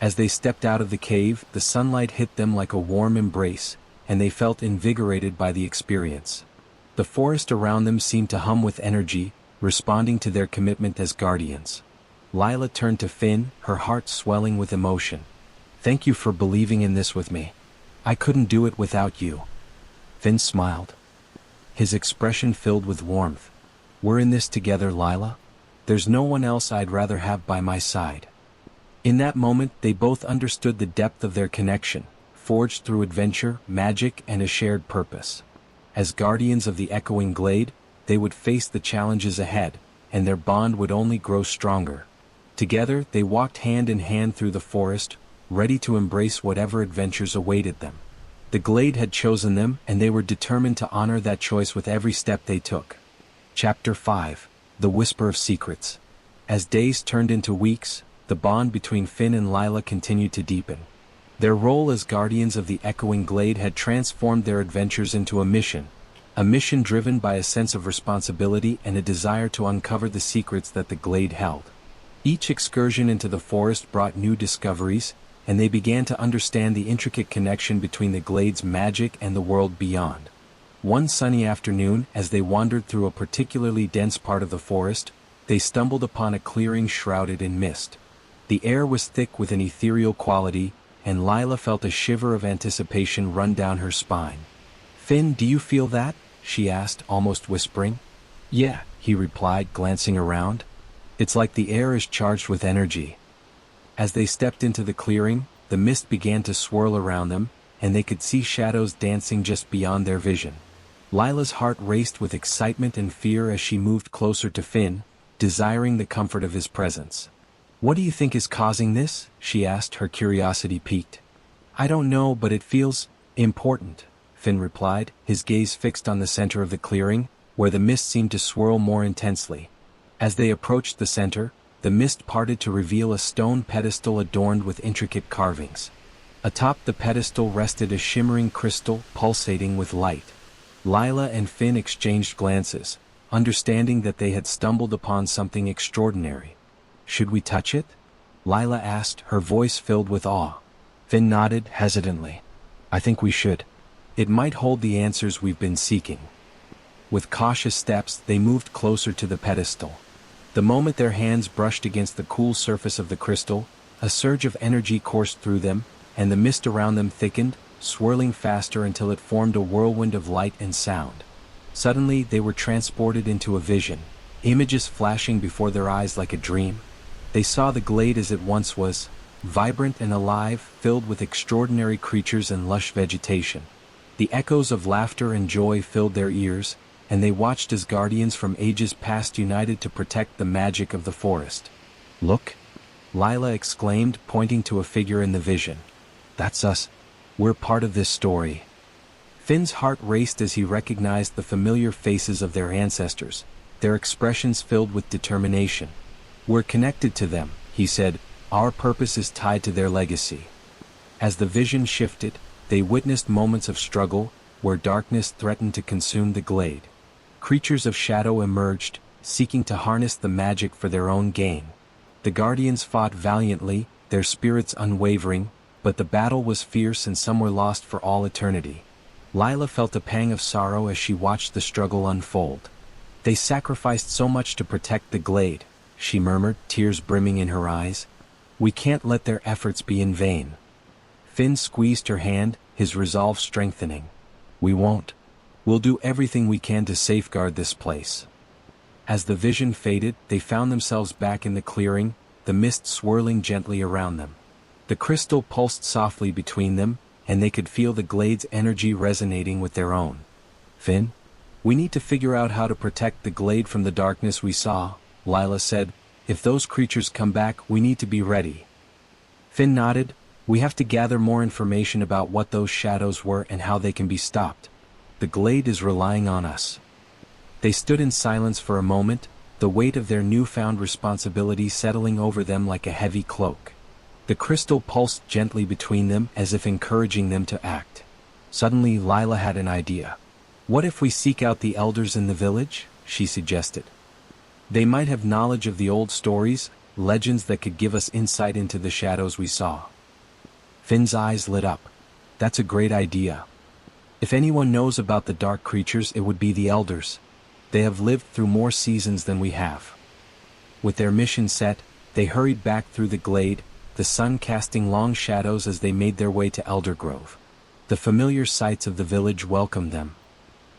As they stepped out of the cave, the sunlight hit them like a warm embrace, and they felt invigorated by the experience. The forest around them seemed to hum with energy, responding to their commitment as guardians. Lila turned to Finn, her heart swelling with emotion. "Thank you for believing in this with me. I couldn't do it without you." Finn smiled, his expression filled with warmth. "We're in this together, Lila. There's no one else I'd rather have by my side." In that moment, they both understood the depth of their connection, forged through adventure, magic, and a shared purpose. As guardians of the Echoing Glade, they would face the challenges ahead, and their bond would only grow stronger. Together, they walked hand in hand through the forest, ready to embrace whatever adventures awaited them. The glade had chosen them, and they were determined to honor that choice with every step they took. Chapter 5: The Whisper of Secrets. As days turned into weeks, the bond between Finn and Lila continued to deepen. Their role as guardians of the Echoing Glade had transformed their adventures into a mission driven by a sense of responsibility and a desire to uncover the secrets that the glade held. Each excursion into the forest brought new discoveries, and they began to understand the intricate connection between the glade's magic and the world beyond. One sunny afternoon, as they wandered through a particularly dense part of the forest, they stumbled upon a clearing shrouded in mist. The air was thick with an ethereal quality, and Lila felt a shiver of anticipation run down her spine. "Finn, do you feel that?" she asked, almost whispering. "Yeah," he replied, glancing around. "It's like the air is charged with energy." As they stepped into the clearing, the mist began to swirl around them, and they could see shadows dancing just beyond their vision. Lila's heart raced with excitement and fear as she moved closer to Finn, desiring the comfort of his presence. "What do you think is causing this?" she asked, her curiosity piqued. "I don't know, but it feels important," Finn replied, his gaze fixed on the center of the clearing, where the mist seemed to swirl more intensely. As they approached the center, the mist parted to reveal a stone pedestal adorned with intricate carvings. Atop the pedestal rested a shimmering crystal pulsating with light. Lila and Finn exchanged glances, understanding that they had stumbled upon something extraordinary. "Should we touch it?" Lila asked, her voice filled with awe. Finn nodded hesitantly. "I think we should. It might hold the answers we've been seeking." With cautious steps, they moved closer to the pedestal. The moment their hands brushed against the cool surface of the crystal, a surge of energy coursed through them, and the mist around them thickened, swirling faster until it formed a whirlwind of light and sound. Suddenly, they were transported into a vision, images flashing before their eyes like a dream. They saw the glade as it once was, vibrant and alive, filled with extraordinary creatures and lush vegetation. The echoes of laughter and joy filled their ears, and they watched as guardians from ages past united to protect the magic of the forest. "Look!" Lila exclaimed, pointing to a figure in the vision. "That's us. We're part of this story." Finn's heart raced as he recognized the familiar faces of their ancestors, their expressions filled with determination. "We're connected to them," he said. "Our purpose is tied to their legacy." As the vision shifted, they witnessed moments of struggle, where darkness threatened to consume the glade. Creatures of shadow emerged, seeking to harness the magic for their own gain. The guardians fought valiantly, their spirits unwavering, but the battle was fierce and some were lost for all eternity. Lila felt a pang of sorrow as she watched the struggle unfold. "They sacrificed so much to protect the glade," she murmured, tears brimming in her eyes. "We can't let their efforts be in vain." Finn squeezed her hand, his resolve strengthening. "We won't. We'll do everything we can to safeguard this place." As the vision faded, they found themselves back in the clearing, the mist swirling gently around them. The crystal pulsed softly between them, and they could feel the glade's energy resonating with their own. "Finn, we need to figure out how to protect the glade from the darkness we saw," Lila said. "If those creatures come back, we need to be ready." Finn nodded. "We have to gather more information about what those shadows were and how they can be stopped. The glade is relying on us." They stood in silence for a moment, the weight of their newfound responsibility settling over them like a heavy cloak. The crystal pulsed gently between them as if encouraging them to act. Suddenly Lila had an idea. "What if we seek out the elders in the village?" she suggested. "They might have knowledge of the old stories, legends that could give us insight into the shadows we saw." Finn's eyes lit up. "That's a great idea. If anyone knows about the dark creatures, it would be the elders. They have lived through more seasons than we have." With their mission set, they hurried back through the glade, the sun casting long shadows as they made their way to Eldergrove. The familiar sights of the village welcomed them.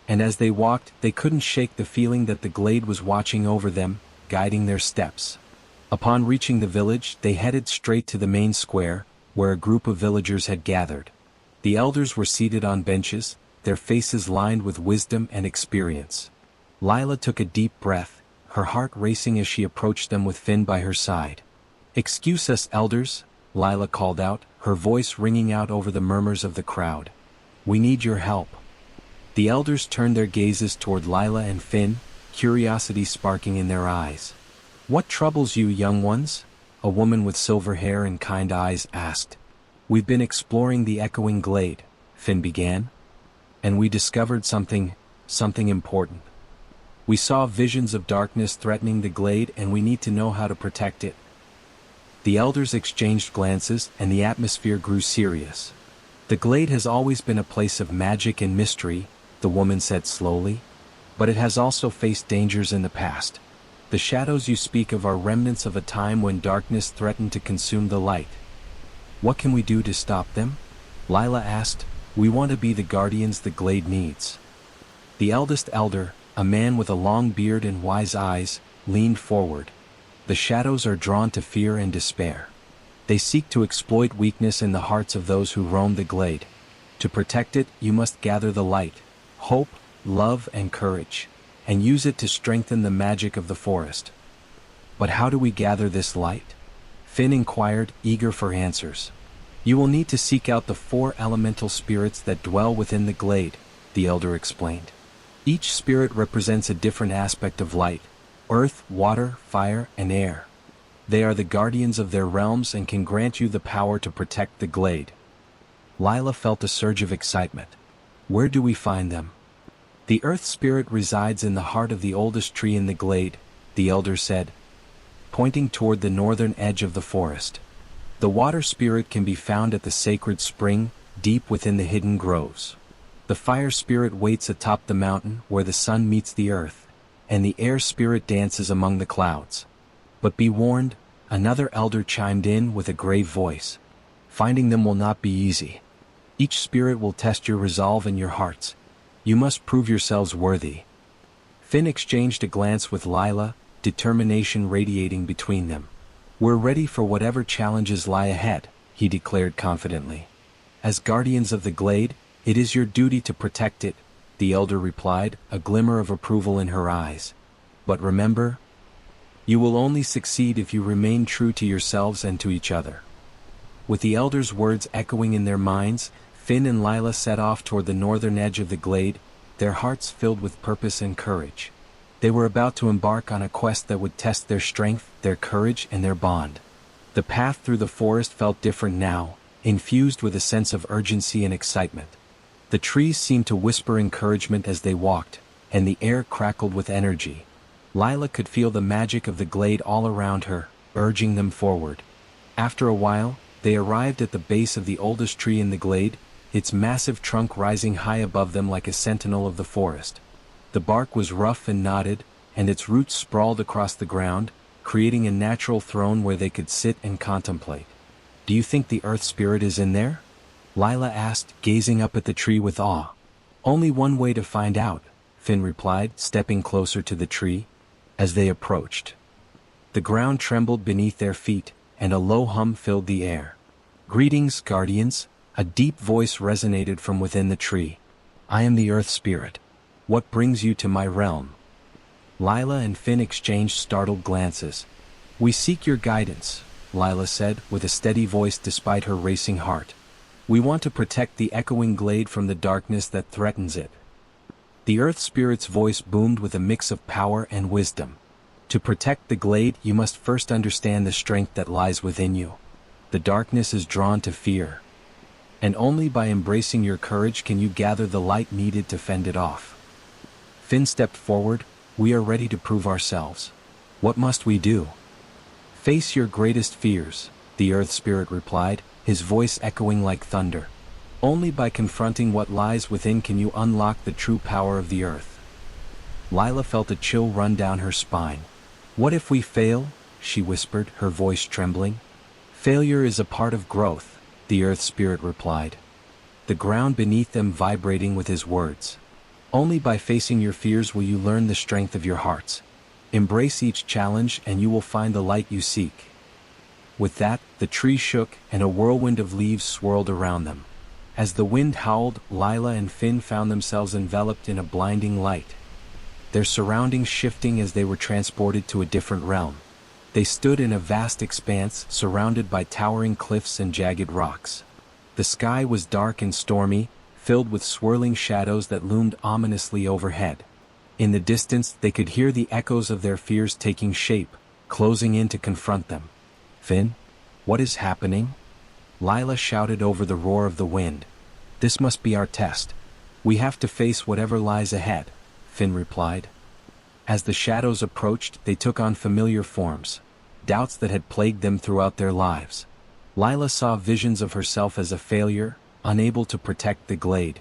And as they walked, they couldn't shake the feeling that the glade was watching over them, guiding their steps. Upon reaching the village, they headed straight to the main square, where a group of villagers had gathered. The elders were seated on benches, their faces lined with wisdom and experience. Lila took a deep breath, her heart racing as she approached them with Finn by her side. "Excuse us, elders," Lila called out, her voice ringing out over the murmurs of the crowd. "We need your help." The elders turned their gazes toward Lila and Finn, curiosity sparking in their eyes. "What troubles you, young ones?" a woman with silver hair and kind eyes asked. "We've been exploring the Echoing Glade," Finn began. "And we discovered something important. We saw visions of darkness threatening the glade and we need to know how to protect it." The elders exchanged glances and the atmosphere grew serious. "The glade has always been a place of magic and mystery," the woman said slowly. "But it has also faced dangers in the past. The shadows you speak of are remnants of a time when darkness threatened to consume the light. What can we do to stop them?" Lila asked. "We want to be the guardians the glade needs." The eldest elder, a man with a long beard and wise eyes, leaned forward. "The shadows are drawn to fear and despair. They seek to exploit weakness in the hearts of those who roam the glade. To protect it, you must gather the light, hope, love and courage, and use it to strengthen the magic of the forest." "But how do we gather this light?" Finn inquired, eager for answers. "You will need to seek out the 4 elemental spirits that dwell within the glade," the elder explained. "Each spirit represents a different aspect of light: earth, water, fire, and air. They are the guardians of their realms and can grant you the power to protect the glade." Lila felt a surge of excitement. "Where do we find them?" "The earth spirit resides in the heart of the oldest tree in the glade," the elder said, pointing toward the northern edge of the forest. "The water spirit can be found at the sacred spring, deep within the hidden groves. The fire spirit waits atop the mountain where the sun meets the earth, and the air spirit dances among the clouds. But be warned," another elder chimed in with a grave voice. "Finding them will not be easy. Each spirit will test your resolve and your hearts. You must prove yourselves worthy." Finn exchanged a glance with Lila, determination radiating between them. "We're ready for whatever challenges lie ahead," he declared confidently. "As guardians of the glade, it is your duty to protect it," the elder replied, a glimmer of approval in her eyes. "But remember, you will only succeed if you remain true to yourselves and to each other." With the elders' words echoing in their minds, Finn and Lila set off toward the northern edge of the glade, their hearts filled with purpose and courage. They were about to embark on a quest that would test their strength, their courage, and their bond. The path through the forest felt different now, infused with a sense of urgency and excitement. The trees seemed to whisper encouragement as they walked, and the air crackled with energy. Lila could feel the magic of the glade all around her, urging them forward. After a while, they arrived at the base of the oldest tree in the glade, its massive trunk rising high above them like a sentinel of the forest. The bark was rough and knotted, and its roots sprawled across the ground, creating a natural throne where they could sit and contemplate. "Do you think the earth spirit is in there?" Lila asked, gazing up at the tree with awe. "Only one way to find out," Finn replied, stepping closer to the tree. As they approached, the ground trembled beneath their feet, and a low hum filled the air. "Greetings, guardians," a deep voice resonated from within the tree. "I am the earth spirit. What brings you to my realm?" Lila and Finn exchanged startled glances. "We seek your guidance," Lila said, with a steady voice despite her racing heart. "We want to protect the Echoing Glade from the darkness that threatens it." The earth spirit's voice boomed with a mix of power and wisdom. "To protect the glade, you must first understand the strength that lies within you. The darkness is drawn to fear, and only by embracing your courage can you gather the light needed to fend it off." Finn stepped forward. "We are ready to prove ourselves. What must we do?" "Face your greatest fears," the earth spirit replied, his voice echoing like thunder. "Only by confronting what lies within can you unlock the true power of the earth." Lila felt a chill run down her spine. "What if we fail?" she whispered, her voice trembling. "Failure is a part of growth," the earth spirit replied, the ground beneath them vibrating with his words. "Only by facing your fears will you learn the strength of your hearts. Embrace each challenge and you will find the light you seek." With that, the tree shook and a whirlwind of leaves swirled around them. As the wind howled, Lila and Finn found themselves enveloped in a blinding light. their surroundings shifting as they were transported to a different realm. They stood in a vast expanse surrounded by towering cliffs and jagged rocks. The sky was dark and stormy, filled with swirling shadows that loomed ominously overhead. In the distance they could hear the echoes of their fears taking shape, closing in to confront them. "Finn? What is happening?" Lila shouted over the roar of the wind. "This must be our test. We have to face whatever lies ahead," Finn replied. As the shadows approached, they took on familiar forms, doubts that had plagued them throughout their lives. Lila saw visions of herself as a failure, unable to protect the glade.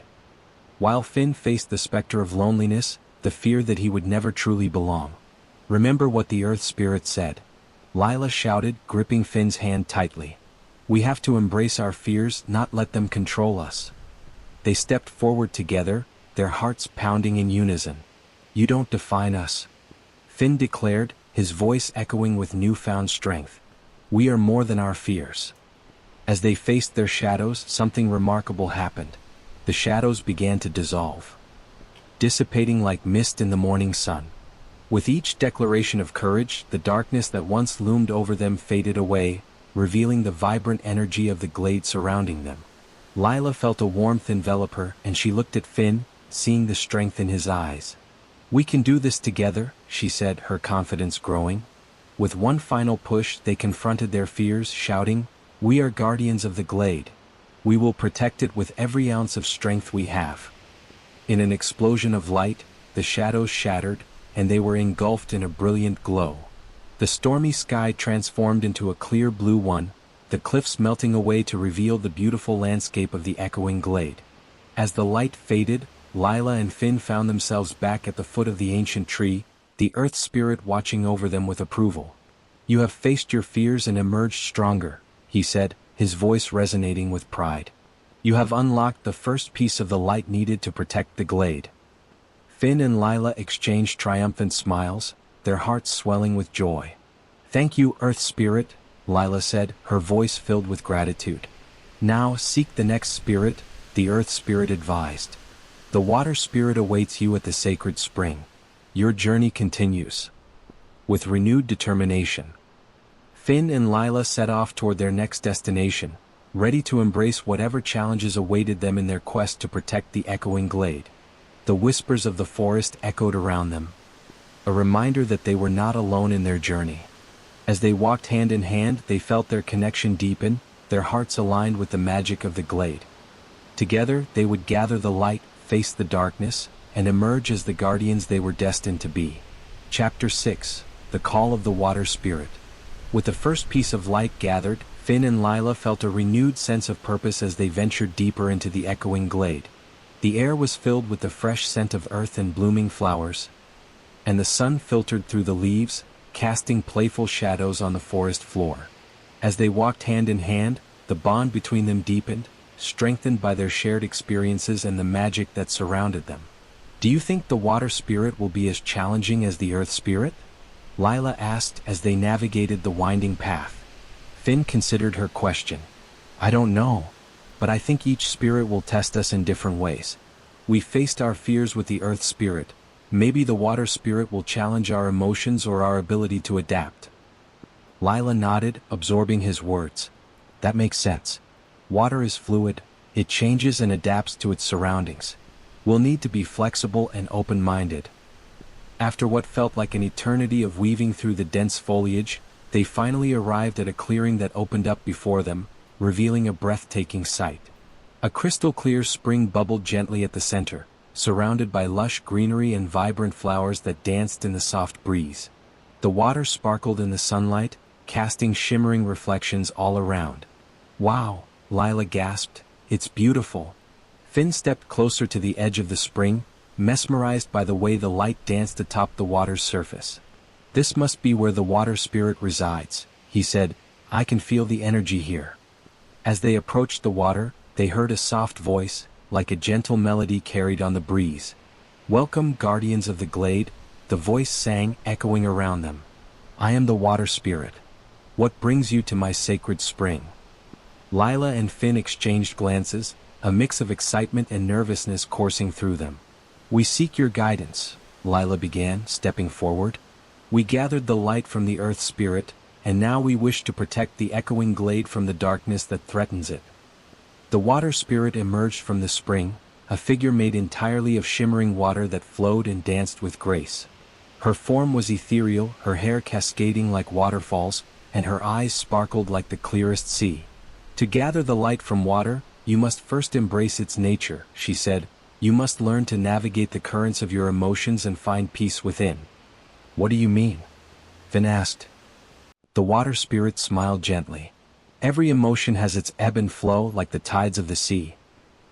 While Finn faced the specter of loneliness, the fear that he would never truly belong. "Remember what the Earth Spirit said," Lila shouted, gripping Finn's hand tightly. "We have to embrace our fears, not let them control us." They stepped forward together, their hearts pounding in unison. "You don't define us," Finn declared, his voice echoing with newfound strength. "We are more than our fears." As they faced their shadows, something remarkable happened. The shadows began to dissolve, dissipating like mist in the morning sun. With each declaration of courage, the darkness that once loomed over them faded away, revealing the vibrant energy of the glade surrounding them. Lila felt a warmth envelop her, and she looked at Finn, seeing the strength in his eyes. "We can do this together," she said, her confidence growing. With one final push, they confronted their fears, shouting, "We are guardians of the glade. We will protect it with every ounce of strength we have." In an explosion of light, the shadows shattered, and they were engulfed in a brilliant glow. The stormy sky transformed into a clear blue one, the cliffs melting away to reveal the beautiful landscape of the Echoing Glade. As the light faded, Lila and Finn found themselves back at the foot of the ancient tree, the Earth Spirit watching over them with approval. "You have faced your fears and emerged stronger," he said, his voice resonating with pride. "You have unlocked the first piece of the light needed to protect the glade." Finn and Lila exchanged triumphant smiles, their hearts swelling with joy. "Thank you, Earth Spirit," Lila said, her voice filled with gratitude. "Now seek the next spirit," the Earth Spirit advised. "The Water Spirit awaits you at the sacred spring. Your journey continues." With renewed determination, Finn and Lila set off toward their next destination, ready to embrace whatever challenges awaited them in their quest to protect the Echoing Glade. The whispers of the forest echoed around them, a reminder that they were not alone in their journey. As they walked hand in hand, they felt their connection deepen, their hearts aligned with the magic of the glade. Together, they would gather the light, face the darkness, and emerge as the guardians they were destined to be. Chapter 6: The Call of the Water Spirit. With the first piece of light gathered, Finn and Lila felt a renewed sense of purpose as they ventured deeper into the Echoing Glade. The air was filled with the fresh scent of earth and blooming flowers, and the sun filtered through the leaves, casting playful shadows on the forest floor. As they walked hand in hand, the bond between them deepened, strengthened by their shared experiences and the magic that surrounded them. "Do you think the Water Spirit will be as challenging as the Earth Spirit?" Lila asked as they navigated the winding path. Finn considered her question. "I don't know, but I think each spirit will test us in different ways. We faced our fears with the Earth Spirit. Maybe the Water Spirit will challenge our emotions or our ability to adapt." Lila nodded, absorbing his words. "That makes sense. Water is fluid, it changes and adapts to its surroundings. We'll need to be flexible and open-minded." After what felt like an eternity of weaving through the dense foliage, they finally arrived at a clearing that opened up before them, revealing a breathtaking sight. A crystal-clear spring bubbled gently at the center, surrounded by lush greenery and vibrant flowers that danced in the soft breeze. The water sparkled in the sunlight, casting shimmering reflections all around. "Wow," Lila gasped, "it's beautiful." Finn stepped closer to the edge of the spring, mesmerized by the way the light danced atop the water's surface. "This must be where the Water Spirit resides," he said. "I can feel the energy here." As they approached the water, they heard a soft voice, like a gentle melody carried on the breeze. "Welcome, guardians of the glade," the voice sang, echoing around them. "I am the Water Spirit. What brings you to my sacred spring?" Lila and Finn exchanged glances, a mix of excitement and nervousness coursing through them. "We seek your guidance," Lila began, stepping forward. "We gathered the light from the Earth Spirit, and now we wish to protect the Echoing Glade from the darkness that threatens it." The Water Spirit emerged from the spring, a figure made entirely of shimmering water that flowed and danced with grace. Her form was ethereal, her hair cascading like waterfalls, and her eyes sparkled like the clearest sea. "To gather the light from water, you must first embrace its nature," she said. "You must learn to navigate the currents of your emotions and find peace within." "What do you mean?" Finn asked. The Water Spirit smiled gently. "Every emotion has its ebb and flow like the tides of the sea.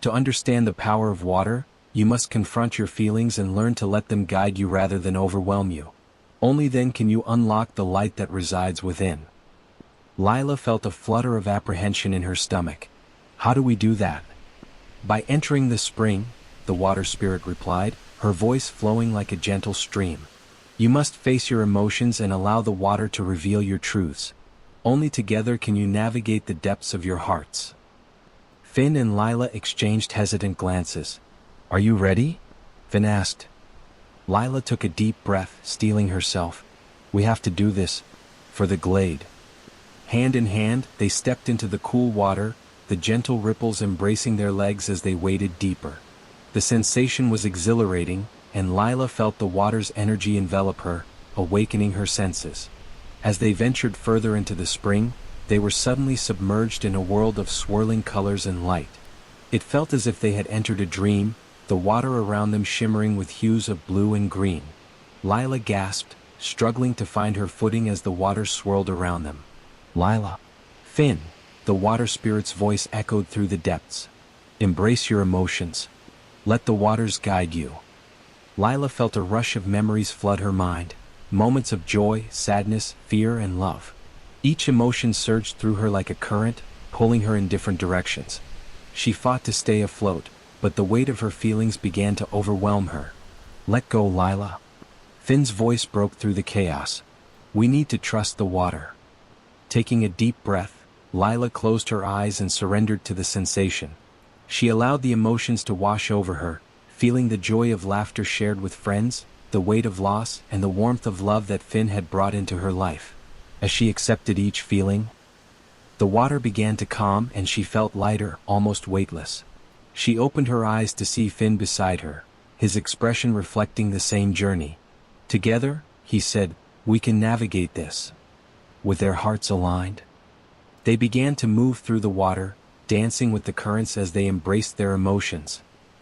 To understand the power of water, you must confront your feelings and learn to let them guide you rather than overwhelm you. Only then can you unlock the light that resides within." Lila felt a flutter of apprehension in her stomach. "How do we do that?" "By entering the spring," the Water Spirit replied, her voice flowing like a gentle stream. "You must face your emotions and allow the water to reveal your truths. Only together can you navigate the depths of your hearts." Finn and Lila exchanged hesitant glances. "Are you ready?" Finn asked. Lila took a deep breath, steeling herself. "We have to do this. For the glade." Hand in hand, they stepped into the cool water, the gentle ripples embracing their legs as they waded deeper. The sensation was exhilarating, and Lila felt the water's energy envelop her, awakening her senses. As they ventured further into the spring, they were suddenly submerged in a world of swirling colors and light. It felt as if they had entered a dream, the water around them shimmering with hues of blue and green. Lila gasped, struggling to find her footing as the water swirled around them. "Lila." "Finn," the Water Spirit's voice echoed through the depths. "Embrace your emotions. Let the waters guide you." Lila felt a rush of memories flood her mind, moments of joy, sadness, fear, and love. Each emotion surged through her like a current, pulling her in different directions. She fought to stay afloat, but the weight of her feelings began to overwhelm her. "Let go, Lila." Finn's voice broke through the chaos. "We need to trust the water." Taking a deep breath, Lila closed her eyes and surrendered to the sensation. She allowed the emotions to wash over her, feeling the joy of laughter shared with friends, the weight of loss, and the warmth of love that Finn had brought into her life. As she accepted each feeling, the water began to calm and she felt lighter, almost weightless. She opened her eyes to see Finn beside her, his expression reflecting the same journey. "Together," he said, "we can navigate this." With their hearts aligned, they began to move through the water, dancing with the currents as they embraced their emotions.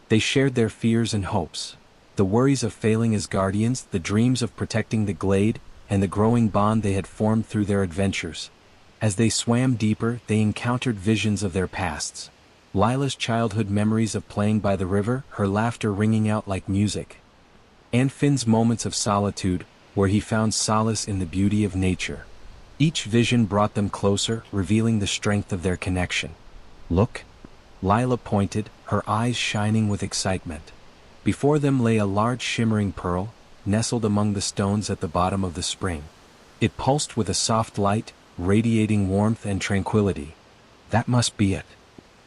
They shared their fears and hopes, the worries of failing as guardians, the dreams of protecting the glade, and the growing bond they had formed through their adventures. As they swam deeper, they encountered visions of their pasts. Lila's childhood memories of playing by the river, her laughter ringing out like music. And Finn's moments of solitude, where he found solace in the beauty of nature. Each vision brought them closer, revealing the strength of their connection. "Look," Lila pointed, her eyes shining with excitement. Before them lay a large shimmering pearl, nestled among the stones at the bottom of the spring. It pulsed with a soft light, radiating warmth and tranquility. "That must be it,"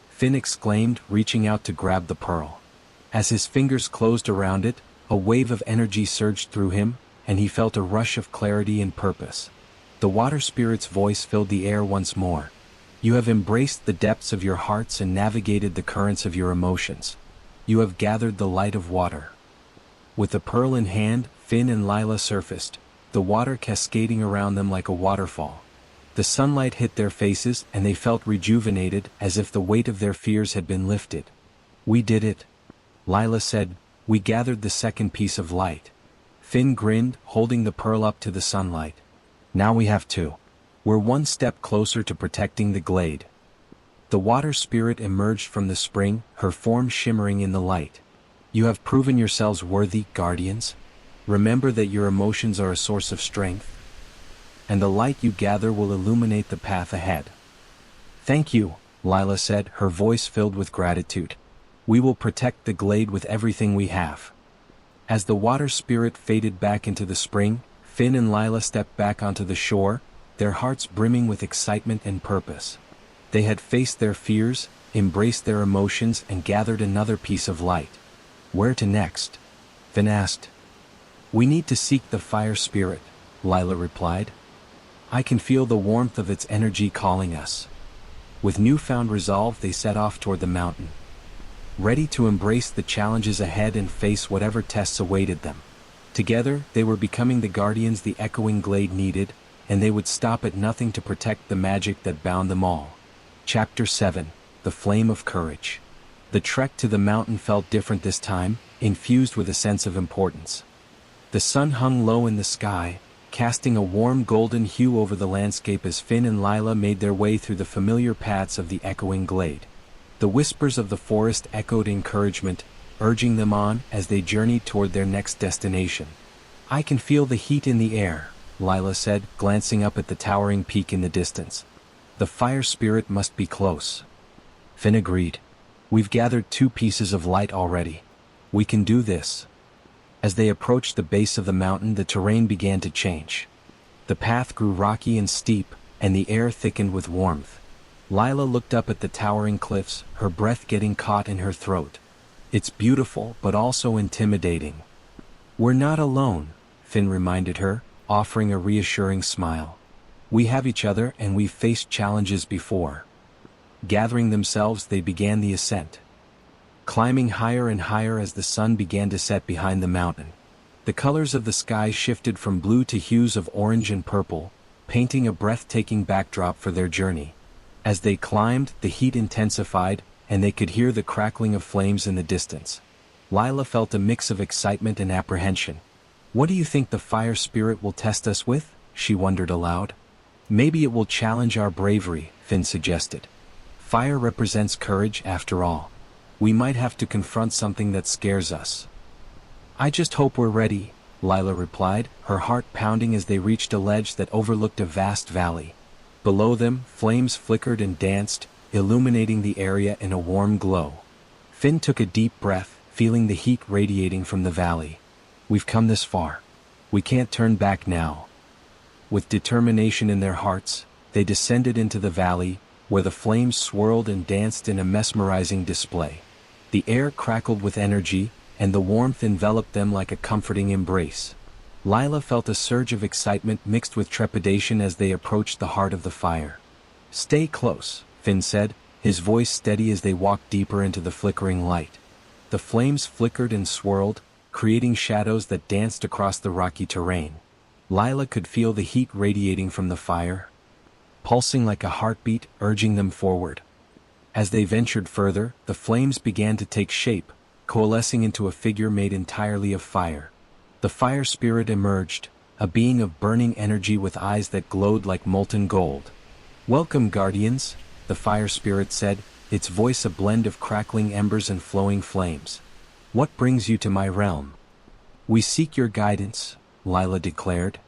Finn exclaimed, reaching out to grab the pearl. As his fingers closed around it, a wave of energy surged through him, and he felt a rush of clarity and purpose. The Water Spirit's voice filled the air once more. "You have embraced the depths of your hearts and navigated the currents of your emotions. You have gathered the light of water." With the pearl in hand, Finn and Lila surfaced, the water cascading around them like a waterfall. The sunlight hit their faces and they felt rejuvenated, as if the weight of their fears had been lifted. "We did it," Lila said. "We gathered the second piece of light." Finn grinned, holding the pearl up to the sunlight. "Now we have two. We're one step closer to protecting the glade." The Water Spirit emerged from the spring, her form shimmering in the light. "You have proven yourselves worthy, guardians. Remember that your emotions are a source of strength, and the light you gather will illuminate the path ahead." "Thank you," Lila said, her voice filled with gratitude. "We will protect the glade with everything we have." As the Water Spirit faded back into the spring, Finn and Lila stepped back onto the shore, their hearts brimming with excitement and purpose. They had faced their fears, embraced their emotions, and gathered another piece of light. "Where to next?" Finn asked. We need to seek the fire spirit, Lila replied. I can feel the warmth of its energy calling us. With newfound resolve they set off toward the mountain, ready to embrace the challenges ahead and face whatever tests awaited them. Together, they were becoming the guardians the Echoing Glade needed, and they would stop at nothing to protect the magic that bound them all. Chapter 7: The Flame of Courage. The trek to the mountain felt different this time, infused with a sense of importance. The sun hung low in the sky, casting a warm golden hue over the landscape as Finn and Lila made their way through the familiar paths of the Echoing Glade. The whispers of the forest echoed encouragement, urging them on as they journeyed toward their next destination. I can feel the heat in the air, Lila said, glancing up at the towering peak in the distance. The fire spirit must be close. Finn agreed. We've gathered 2 pieces of light already. We can do this. As they approached the base of the mountain, the terrain began to change. The path grew rocky and steep, and the air thickened with warmth. Lila looked up at the towering cliffs, her breath getting caught in her throat. It's beautiful, but also intimidating. We're not alone, Finn reminded her, offering a reassuring smile. We have each other and we've faced challenges before. Gathering themselves, they began the ascent, climbing higher and higher as the sun began to set behind the mountain. The colors of the sky shifted from blue to hues of orange and purple, painting a breathtaking backdrop for their journey. As they climbed, the heat intensified, and they could hear the crackling of flames in the distance. Lila felt a mix of excitement and apprehension. What do you think the fire spirit will test us with? She wondered aloud. Maybe it will challenge our bravery, Finn suggested. Fire represents courage, after all. We might have to confront something that scares us. I just hope we're ready, Lila replied, her heart pounding as they reached a ledge that overlooked a vast valley. Below them, flames flickered and danced, illuminating the area in a warm glow. Finn took a deep breath, feeling the heat radiating from the valley. We've come this far. We can't turn back now. With determination in their hearts, they descended into the valley, where the flames swirled and danced in a mesmerizing display. The air crackled with energy, and the warmth enveloped them like a comforting embrace. Lila felt a surge of excitement mixed with trepidation as they approached the heart of the fire. Stay close, Finn said, his voice steady as they walked deeper into the flickering light. The flames flickered and swirled, creating shadows that danced across the rocky terrain. Lila could feel the heat radiating from the fire, pulsing like a heartbeat, urging them forward. As they ventured further, the flames began to take shape, coalescing into a figure made entirely of fire. The fire spirit emerged, a being of burning energy with eyes that glowed like molten gold. Welcome, guardians, the fire spirit said, its voice a blend of crackling embers and flowing flames. What brings you to my realm? We seek your guidance, Lila declared.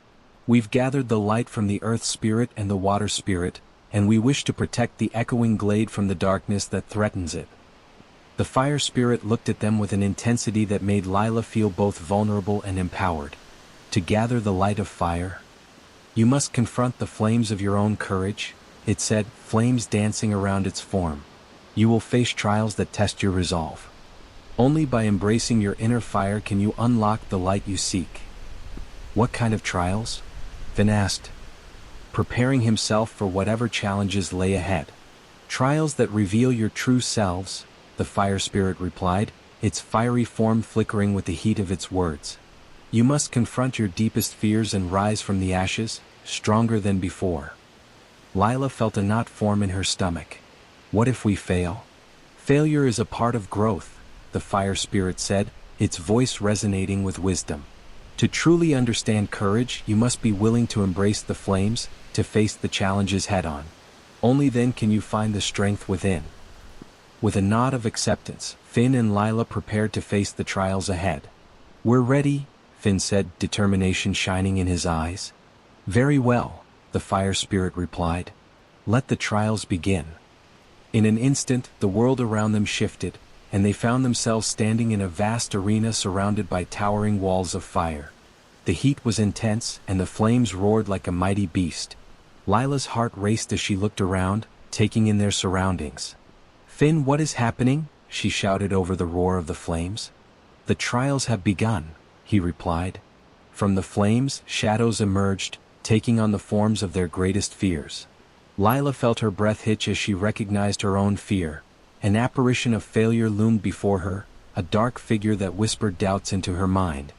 We've gathered the light from the earth spirit and the water spirit, and we wish to protect the Echoing Glade from the darkness that threatens it. The fire spirit looked at them with an intensity that made Lila feel both vulnerable and empowered. To gather the light of fire, you must confront the flames of your own courage, it said, flames dancing around its form. You will face trials that test your resolve. Only by embracing your inner fire can you unlock the light you seek. What kind of trials? Finn asked, preparing himself for whatever challenges lay ahead. Trials that reveal your true selves, the fire spirit replied, its fiery form flickering with the heat of its words. You must confront your deepest fears and rise from the ashes, stronger than before. Lila felt a knot form in her stomach. What if we fail? Failure is a part of growth, the fire spirit said, its voice resonating with wisdom. To truly understand courage, you must be willing to embrace the flames, to face the challenges head-on. Only then can you find the strength within. With a nod of acceptance, Finn and Lila prepared to face the trials ahead. We're ready, Finn said, determination shining in his eyes. Very well, the fire spirit replied. Let the trials begin. In an instant, the world around them shifted, and they found themselves standing in a vast arena surrounded by towering walls of fire. The heat was intense, and the flames roared like a mighty beast. Lila's heart raced as she looked around, taking in their surroundings. Finn, what is happening? She shouted over the roar of the flames. The trials have begun, he replied. From the flames, shadows emerged, taking on the forms of their greatest fears. Lila felt her breath hitch as she recognized her own fear. An apparition of failure loomed before her, a dark figure that whispered doubts into her mind.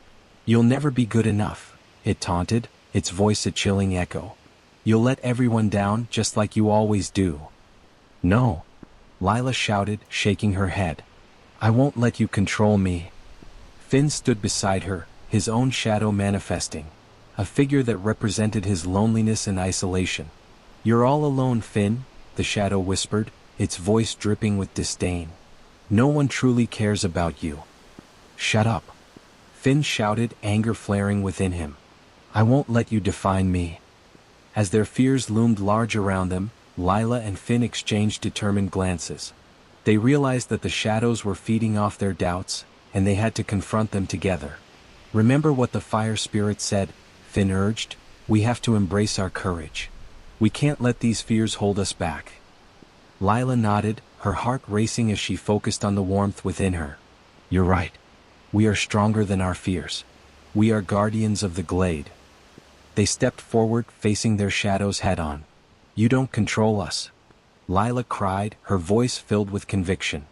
"You'll never be good enough," it taunted, its voice a chilling echo. "You'll let everyone down just like you always do." "No," Lila shouted, shaking her head. "I won't let you control me." Finn stood beside her, his own shadow manifesting. A figure that represented his loneliness and isolation. "You're all alone, Finn," the shadow whispered, its voice dripping with disdain. "No one truly cares about you." "Shut up," Finn shouted, anger flaring within him. "I won't let you define me." As their fears loomed large around them, Lila and Finn exchanged determined glances. They realized that the shadows were feeding off their doubts, and they had to confront them together. "Remember what the fire spirit said," Finn urged. "We have to embrace our courage. We can't let these fears hold us back." Lila nodded, her heart racing as she focused on the warmth within her. "You're right. We are stronger than our fears. We are guardians of the glade." They stepped forward, facing their shadows head-on. "You don't control us," Lila cried, her voice filled with conviction.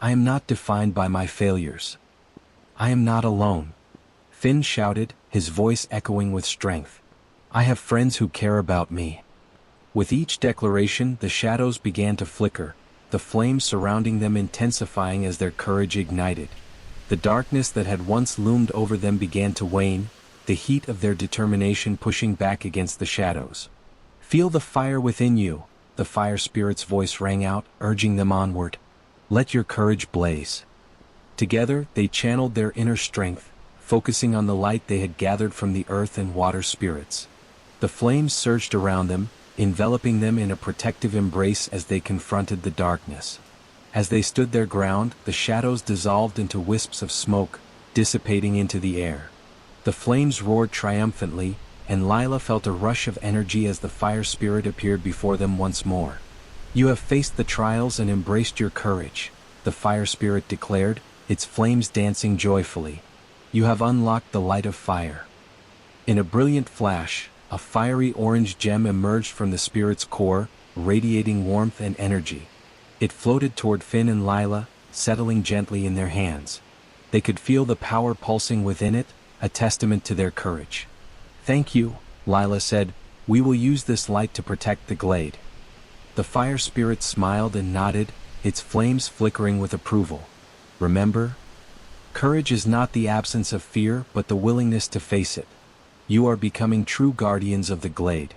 "I am not defined by my failures. I am not alone," Finn shouted, his voice echoing with strength. "I have friends who care about me." With each declaration, the shadows began to flicker, the flames surrounding them intensifying as their courage ignited. The darkness that had once loomed over them began to wane, the heat of their determination pushing back against the shadows. "Feel the fire within you," the fire spirit's voice rang out, urging them onward. "Let your courage blaze." Together, they channeled their inner strength, focusing on the light they had gathered from the earth and water spirits. The flames surged around them, enveloping them in a protective embrace as they confronted the darkness. As they stood their ground, the shadows dissolved into wisps of smoke, dissipating into the air. The flames roared triumphantly, and Lila felt a rush of energy as the fire spirit appeared before them once more. "You have faced the trials and embraced your courage," the fire spirit declared, its flames dancing joyfully. "You have unlocked the light of fire." In a brilliant flash, a fiery orange gem emerged from the spirit's core, radiating warmth and energy. It floated toward Finn and Lila, settling gently in their hands. They could feel the power pulsing within it, a testament to their courage. "Thank you," Lila said. "We will use this light to protect the glade." The fire spirit smiled and nodded, its flames flickering with approval. "Remember? Courage is not the absence of fear but the willingness to face it. You are becoming true guardians of the glade."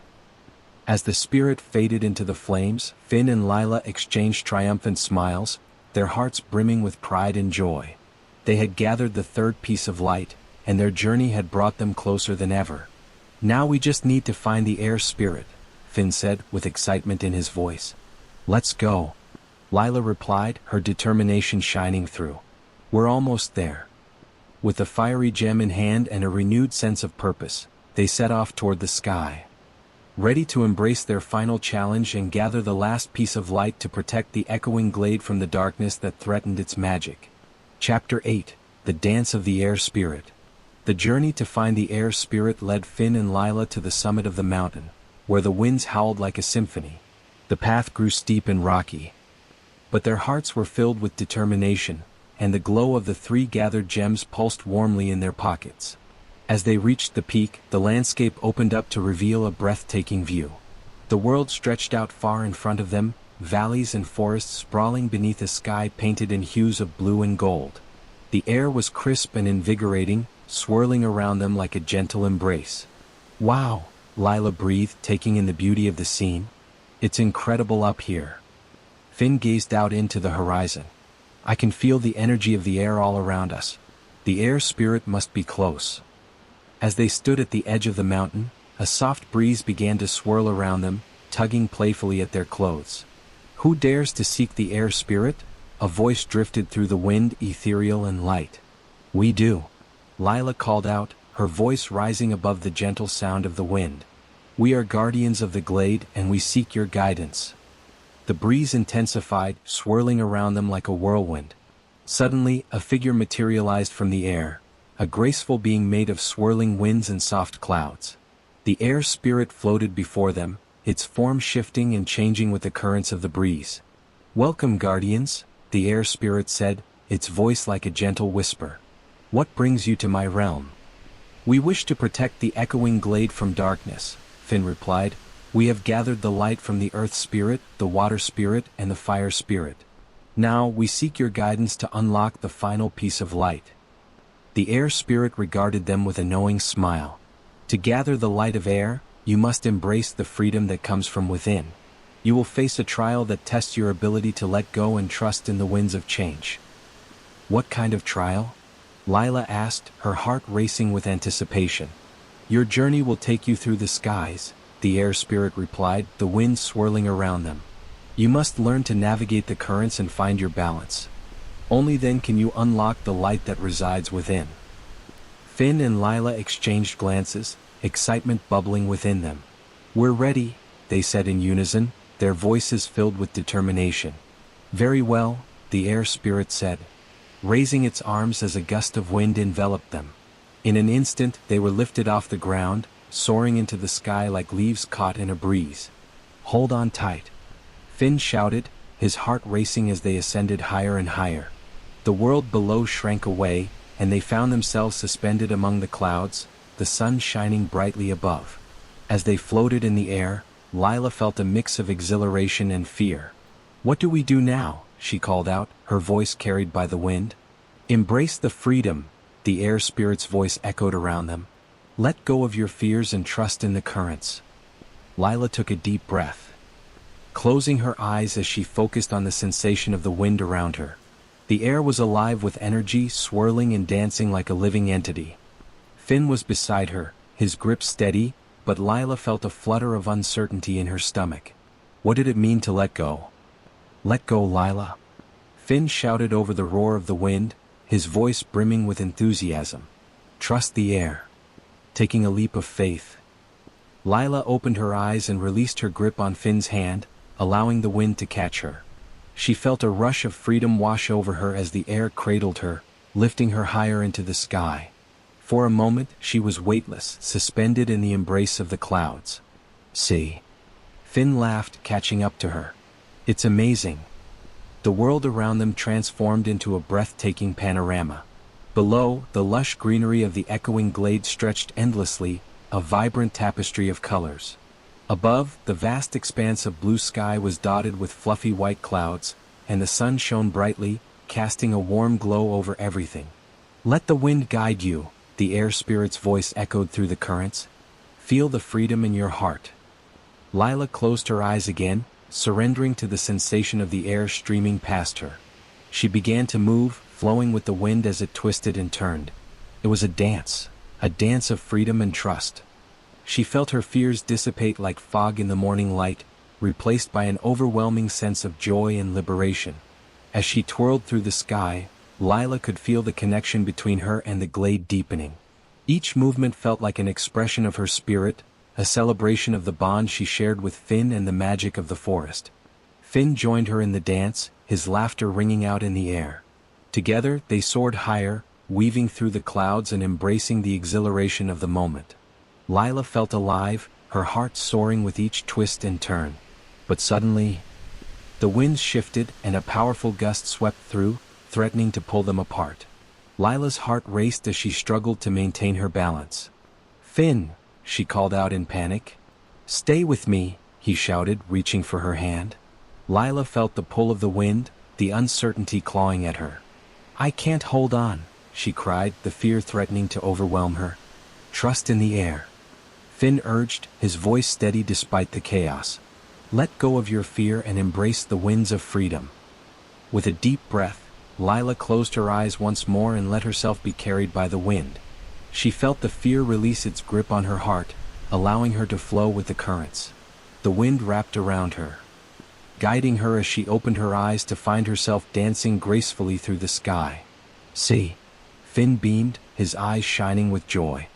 As the spirit faded into the flames, Finn and Lila exchanged triumphant smiles, their hearts brimming with pride and joy. They had gathered the third piece of light, and their journey had brought them closer than ever. "Now we just need to find the air spirit," Finn said, with excitement in his voice. "Let's go," Lila replied, her determination shining through. "We're almost there." With the fiery gem in hand and a renewed sense of purpose, they set off toward the sky. Ready to embrace their final challenge and gather the last piece of light to protect the echoing glade from the darkness that threatened its magic. Chapter 8: The Dance of the Air Spirit. The journey to find the air spirit led Finn and Lila to the summit of the mountain, where the winds howled like a symphony. The path grew steep and rocky, but their hearts were filled with determination, and the glow of the three gathered gems pulsed warmly in their pockets. As they reached the peak, the landscape opened up to reveal a breathtaking view. The world stretched out far in front of them, valleys and forests sprawling beneath a sky painted in hues of blue and gold. The air was crisp and invigorating, swirling around them like a gentle embrace. "Wow," Lila breathed, taking in the beauty of the scene. "It's incredible up here." Finn gazed out into the horizon. "I can feel the energy of the air all around us. The air spirit must be close." As they stood at the edge of the mountain, a soft breeze began to swirl around them, tugging playfully at their clothes. "Who dares to seek the air spirit?" A voice drifted through the wind, ethereal and light. "We do," Lila called out, her voice rising above the gentle sound of the wind. "We are guardians of the glade and we seek your guidance." The breeze intensified, swirling around them like a whirlwind. Suddenly, a figure materialized from the air, a graceful being made of swirling winds and soft clouds. The air spirit floated before them, its form shifting and changing with the currents of the breeze. "Welcome, guardians," the air spirit said, its voice like a gentle whisper. "What brings you to my realm?" "We wish to protect the Echoing Glade from darkness," Finn replied. "We have gathered the light from the earth spirit, the water spirit, and the fire spirit. Now we seek your guidance to unlock the final piece of light." The air spirit regarded them with a knowing smile. "To gather the light of air, you must embrace the freedom that comes from within. You will face a trial that tests your ability to let go and trust in the winds of change." "What kind of trial?" Lila asked, her heart racing with anticipation. "Your journey will take you through the skies," the air spirit replied, the wind swirling around them. "You must learn to navigate the currents and find your balance. Only then can you unlock the light that resides within." Finn and Lila exchanged glances, excitement bubbling within them. "We're ready," they said in unison, their voices filled with determination. "Very well," the air spirit said, raising its arms as a gust of wind enveloped them. In an instant they were lifted off the ground, soaring into the sky like leaves caught in a breeze. "Hold on tight," Finn shouted, his heart racing as they ascended higher and higher. The world below shrank away, and they found themselves suspended among the clouds, the sun shining brightly above. As they floated in the air, Lila felt a mix of exhilaration and fear. "What do we do now?" she called out, her voice carried by the wind. "Embrace the freedom," the air spirit's voice echoed around them. "Let go of your fears and trust in the currents." Lila took a deep breath, closing her eyes as she focused on the sensation of the wind around her. The air was alive with energy, swirling and dancing like a living entity. Finn was beside her, his grip steady, but Lila felt a flutter of uncertainty in her stomach. What did it mean to let go? "Let go, Lila," Finn shouted over the roar of the wind, his voice brimming with enthusiasm. "Trust the air." Taking a leap of faith, Lila opened her eyes and released her grip on Finn's hand, allowing the wind to catch her. She felt a rush of freedom wash over her as the air cradled her, lifting her higher into the sky. For a moment she was weightless, suspended in the embrace of the clouds. "See?" Finn laughed, catching up to her. "It's amazing." The world around them transformed into a breathtaking panorama. Below, the lush greenery of the Echoing Glade stretched endlessly, a vibrant tapestry of colors. Above, the vast expanse of blue sky was dotted with fluffy white clouds, and the sun shone brightly, casting a warm glow over everything. "Let the wind guide you," the air spirit's voice echoed through the currents. "Feel the freedom in your heart." Lila closed her eyes again, surrendering to the sensation of the air streaming past her. She began to move, flowing with the wind as it twisted and turned. It was a dance of freedom and trust. She felt her fears dissipate like fog in the morning light, replaced by an overwhelming sense of joy and liberation. As she twirled through the sky, Lila could feel the connection between her and the glade deepening. Each movement felt like an expression of her spirit, a celebration of the bond she shared with Finn and the magic of the forest. Finn joined her in the dance, his laughter ringing out in the air. Together they soared higher, weaving through the clouds and embracing the exhilaration of the moment. Lila felt alive, her heart soaring with each twist and turn. But suddenly, the winds shifted and a powerful gust swept through, threatening to pull them apart. Lila's heart raced as she struggled to maintain her balance. "Finn," she called out in panic. "Stay with me," he shouted, reaching for her hand. Lila felt the pull of the wind, the uncertainty clawing at her. "I can't hold on," she cried, the fear threatening to overwhelm her. "Trust in the air," Finn urged, his voice steady despite the chaos. "Let go of your fear and embrace the winds of freedom." With a deep breath, Lila closed her eyes once more and let herself be carried by the wind. She felt the fear release its grip on her heart, allowing her to flow with the currents. The wind wrapped around her, guiding her as she opened her eyes to find herself dancing gracefully through the sky. "See?" Finn beamed, his eyes shining with joy.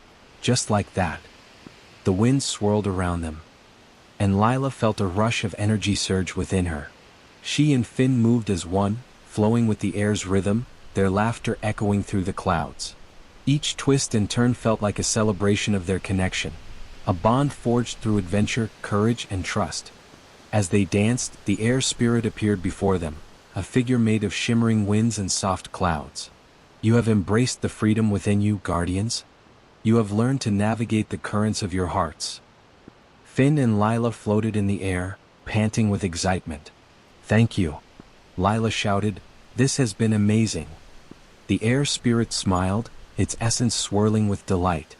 Just like that. The wind swirled around them, and Lila felt a rush of energy surge within her. She and Finn moved as one, flowing with the air's rhythm, their laughter echoing through the clouds. Each twist and turn felt like a celebration of their connection, a bond forged through adventure, courage, and trust. As they danced, the air spirit appeared before them, a figure made of shimmering winds and soft clouds. You have embraced the freedom within you, guardians. You have learned to navigate the currents of your hearts. Finn and Lila floated in the air, panting with excitement. "Thank you," Lila shouted. "This has been amazing." The air spirit smiled, its essence swirling with delight.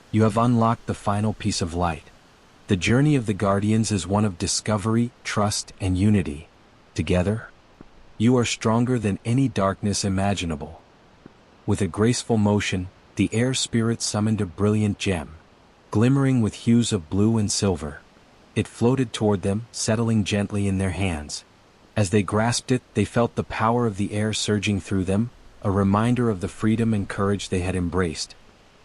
"You have unlocked the final piece of light. The journey of the Guardians is one of discovery, trust, and unity. Together, you are stronger than any darkness imaginable." With a graceful motion, the air spirit summoned a brilliant gem, glimmering with hues of blue and silver. It floated toward them, settling gently in their hands. As they grasped it, they felt the power of the air surging through them, a reminder of the freedom and courage they had embraced.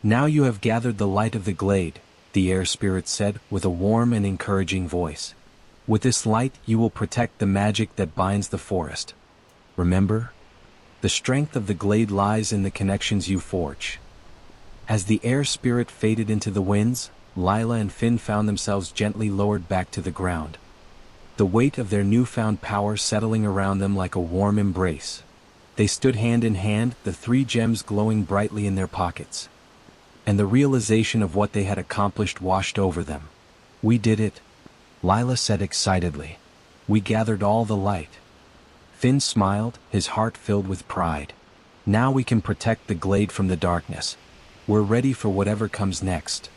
"Now you have gathered the light of the glade," the air spirit said with a warm and encouraging voice. "With this light you will protect the magic that binds the forest. Remember, the strength of the glade lies in the connections you forge." As the air spirit faded into the winds, Lila and Finn found themselves gently lowered back to the ground, the weight of their newfound power settling around them like a warm embrace. They stood hand in hand, the three gems glowing brightly in their pockets. And the realization of what they had accomplished washed over them. "We did it," Lila said excitedly. "We gathered all the light." Finn smiled, his heart filled with pride. "Now we can protect the glade from the darkness. We're ready for whatever comes next."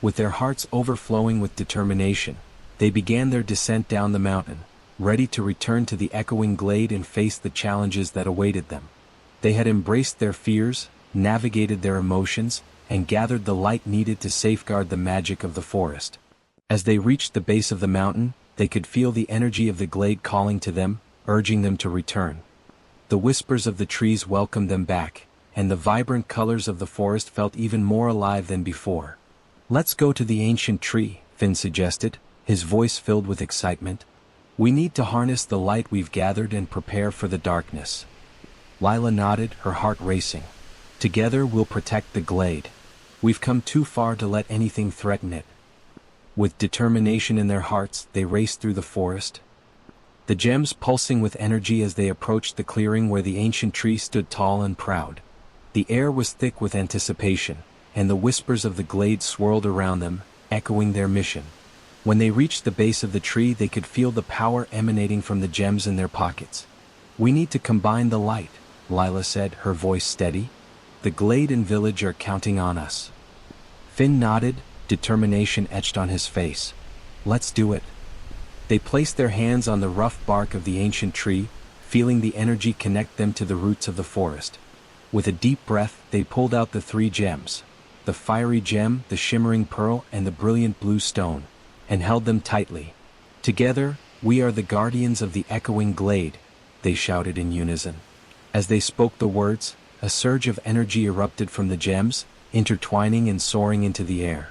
With their hearts overflowing with determination, they began their descent down the mountain, ready to return to the Echoing Glade and face the challenges that awaited them. They had embraced their fears, navigated their emotions, and gathered the light needed to safeguard the magic of the forest. As they reached the base of the mountain, they could feel the energy of the glade calling to them, urging them to return. The whispers of the trees welcomed them back, and the vibrant colors of the forest felt even more alive than before. "Let's go to the ancient tree," Finn suggested, his voice filled with excitement. "We need to harness the light we've gathered and prepare for the darkness." Lila nodded, her heart racing. "Together we'll protect the glade. We've come too far to let anything threaten it." With determination in their hearts, they raced through the forest, the gems pulsing with energy as they approached the clearing where the ancient tree stood tall and proud. The air was thick with anticipation, and the whispers of the glade swirled around them, echoing their mission. When they reached the base of the tree, they could feel the power emanating from the gems in their pockets. "We need to combine the light," Lila said, her voice steady. "The glade and village are counting on us." Finn nodded, determination etched on his face. "Let's do it." They placed their hands on the rough bark of the ancient tree, feeling the energy connect them to the roots of the forest. With a deep breath, they pulled out the three gems, the fiery gem, the shimmering pearl, and the brilliant blue stone, and held them tightly. "Together, we are the guardians of the Echoing Glade," they shouted in unison. As they spoke the words, a surge of energy erupted from the gems, intertwining and soaring into the air.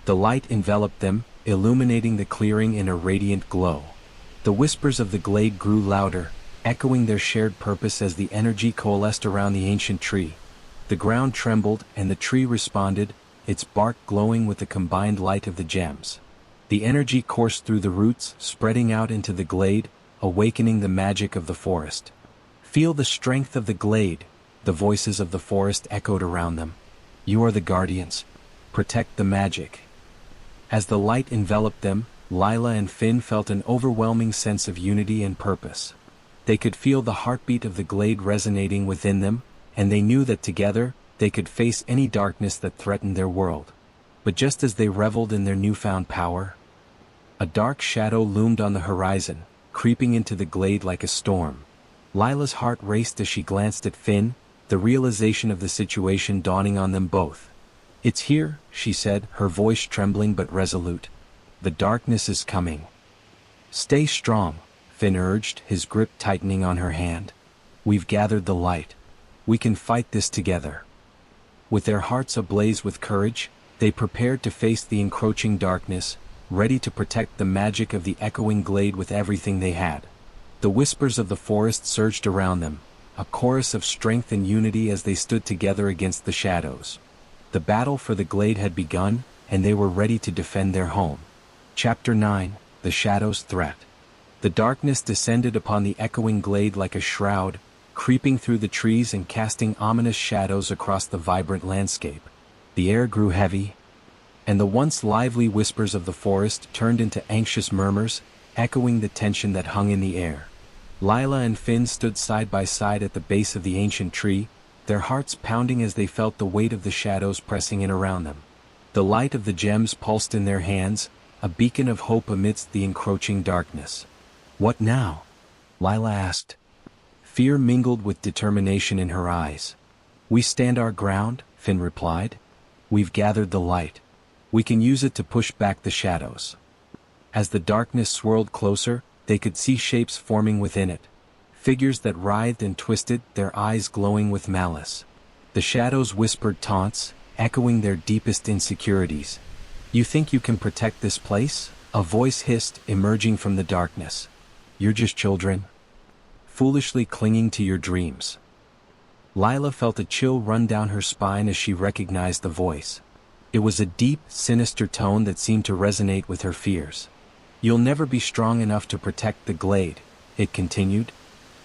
The light enveloped them, illuminating the clearing in a radiant glow. The whispers of the glade grew louder, echoing their shared purpose as the energy coalesced around the ancient tree. The ground trembled, and the tree responded, its bark glowing with the combined light of the gems. The energy coursed through the roots, spreading out into the glade, awakening the magic of the forest. "Feel the strength of the glade," the voices of the forest echoed around them. "You are the guardians. Protect the magic." As the light enveloped them, Lila and Finn felt an overwhelming sense of unity and purpose. They could feel the heartbeat of the glade resonating within them, and they knew that together, they could face any darkness that threatened their world. But just as they reveled in their newfound power, a dark shadow loomed on the horizon, creeping into the glade like a storm. Lila's heart raced as she glanced at Finn, the realization of the situation dawning on them both. "It's here," she said, her voice trembling but resolute. "The darkness is coming." "Stay strong," Finn urged, his grip tightening on her hand. "We've gathered the light. We can fight this together." With their hearts ablaze with courage, they prepared to face the encroaching darkness, ready to protect the magic of the Echoing Glade with everything they had. The whispers of the forest surged around them, a chorus of strength and unity as they stood together against the shadows. The battle for the glade had begun, and they were ready to defend their home. Chapter 9: The Shadow's Threat. The darkness descended upon the echoing glade like a shroud, creeping through the trees and casting ominous shadows across the vibrant landscape. The air grew heavy, and the once lively whispers of the forest turned into anxious murmurs, echoing the tension that hung in the air. Lila and Finn stood side by side at the base of the ancient tree, their hearts pounding as they felt the weight of the shadows pressing in around them. The light of the gems pulsed in their hands, a beacon of hope amidst the encroaching darkness. "What now?" Lila asked. Fear mingled with determination in her eyes. "We stand our ground," Finn replied. "We've gathered the light. We can use it to push back the shadows." As the darkness swirled closer, they could see shapes forming within it. Figures that writhed and twisted, their eyes glowing with malice. The shadows whispered taunts, echoing their deepest insecurities. "You think you can protect this place?" a voice hissed, emerging from the darkness. "You're just children, foolishly clinging to your dreams." Lila felt a chill run down her spine as she recognized the voice. It was a deep, sinister tone that seemed to resonate with her fears. "You'll never be strong enough to protect the glade," it continued,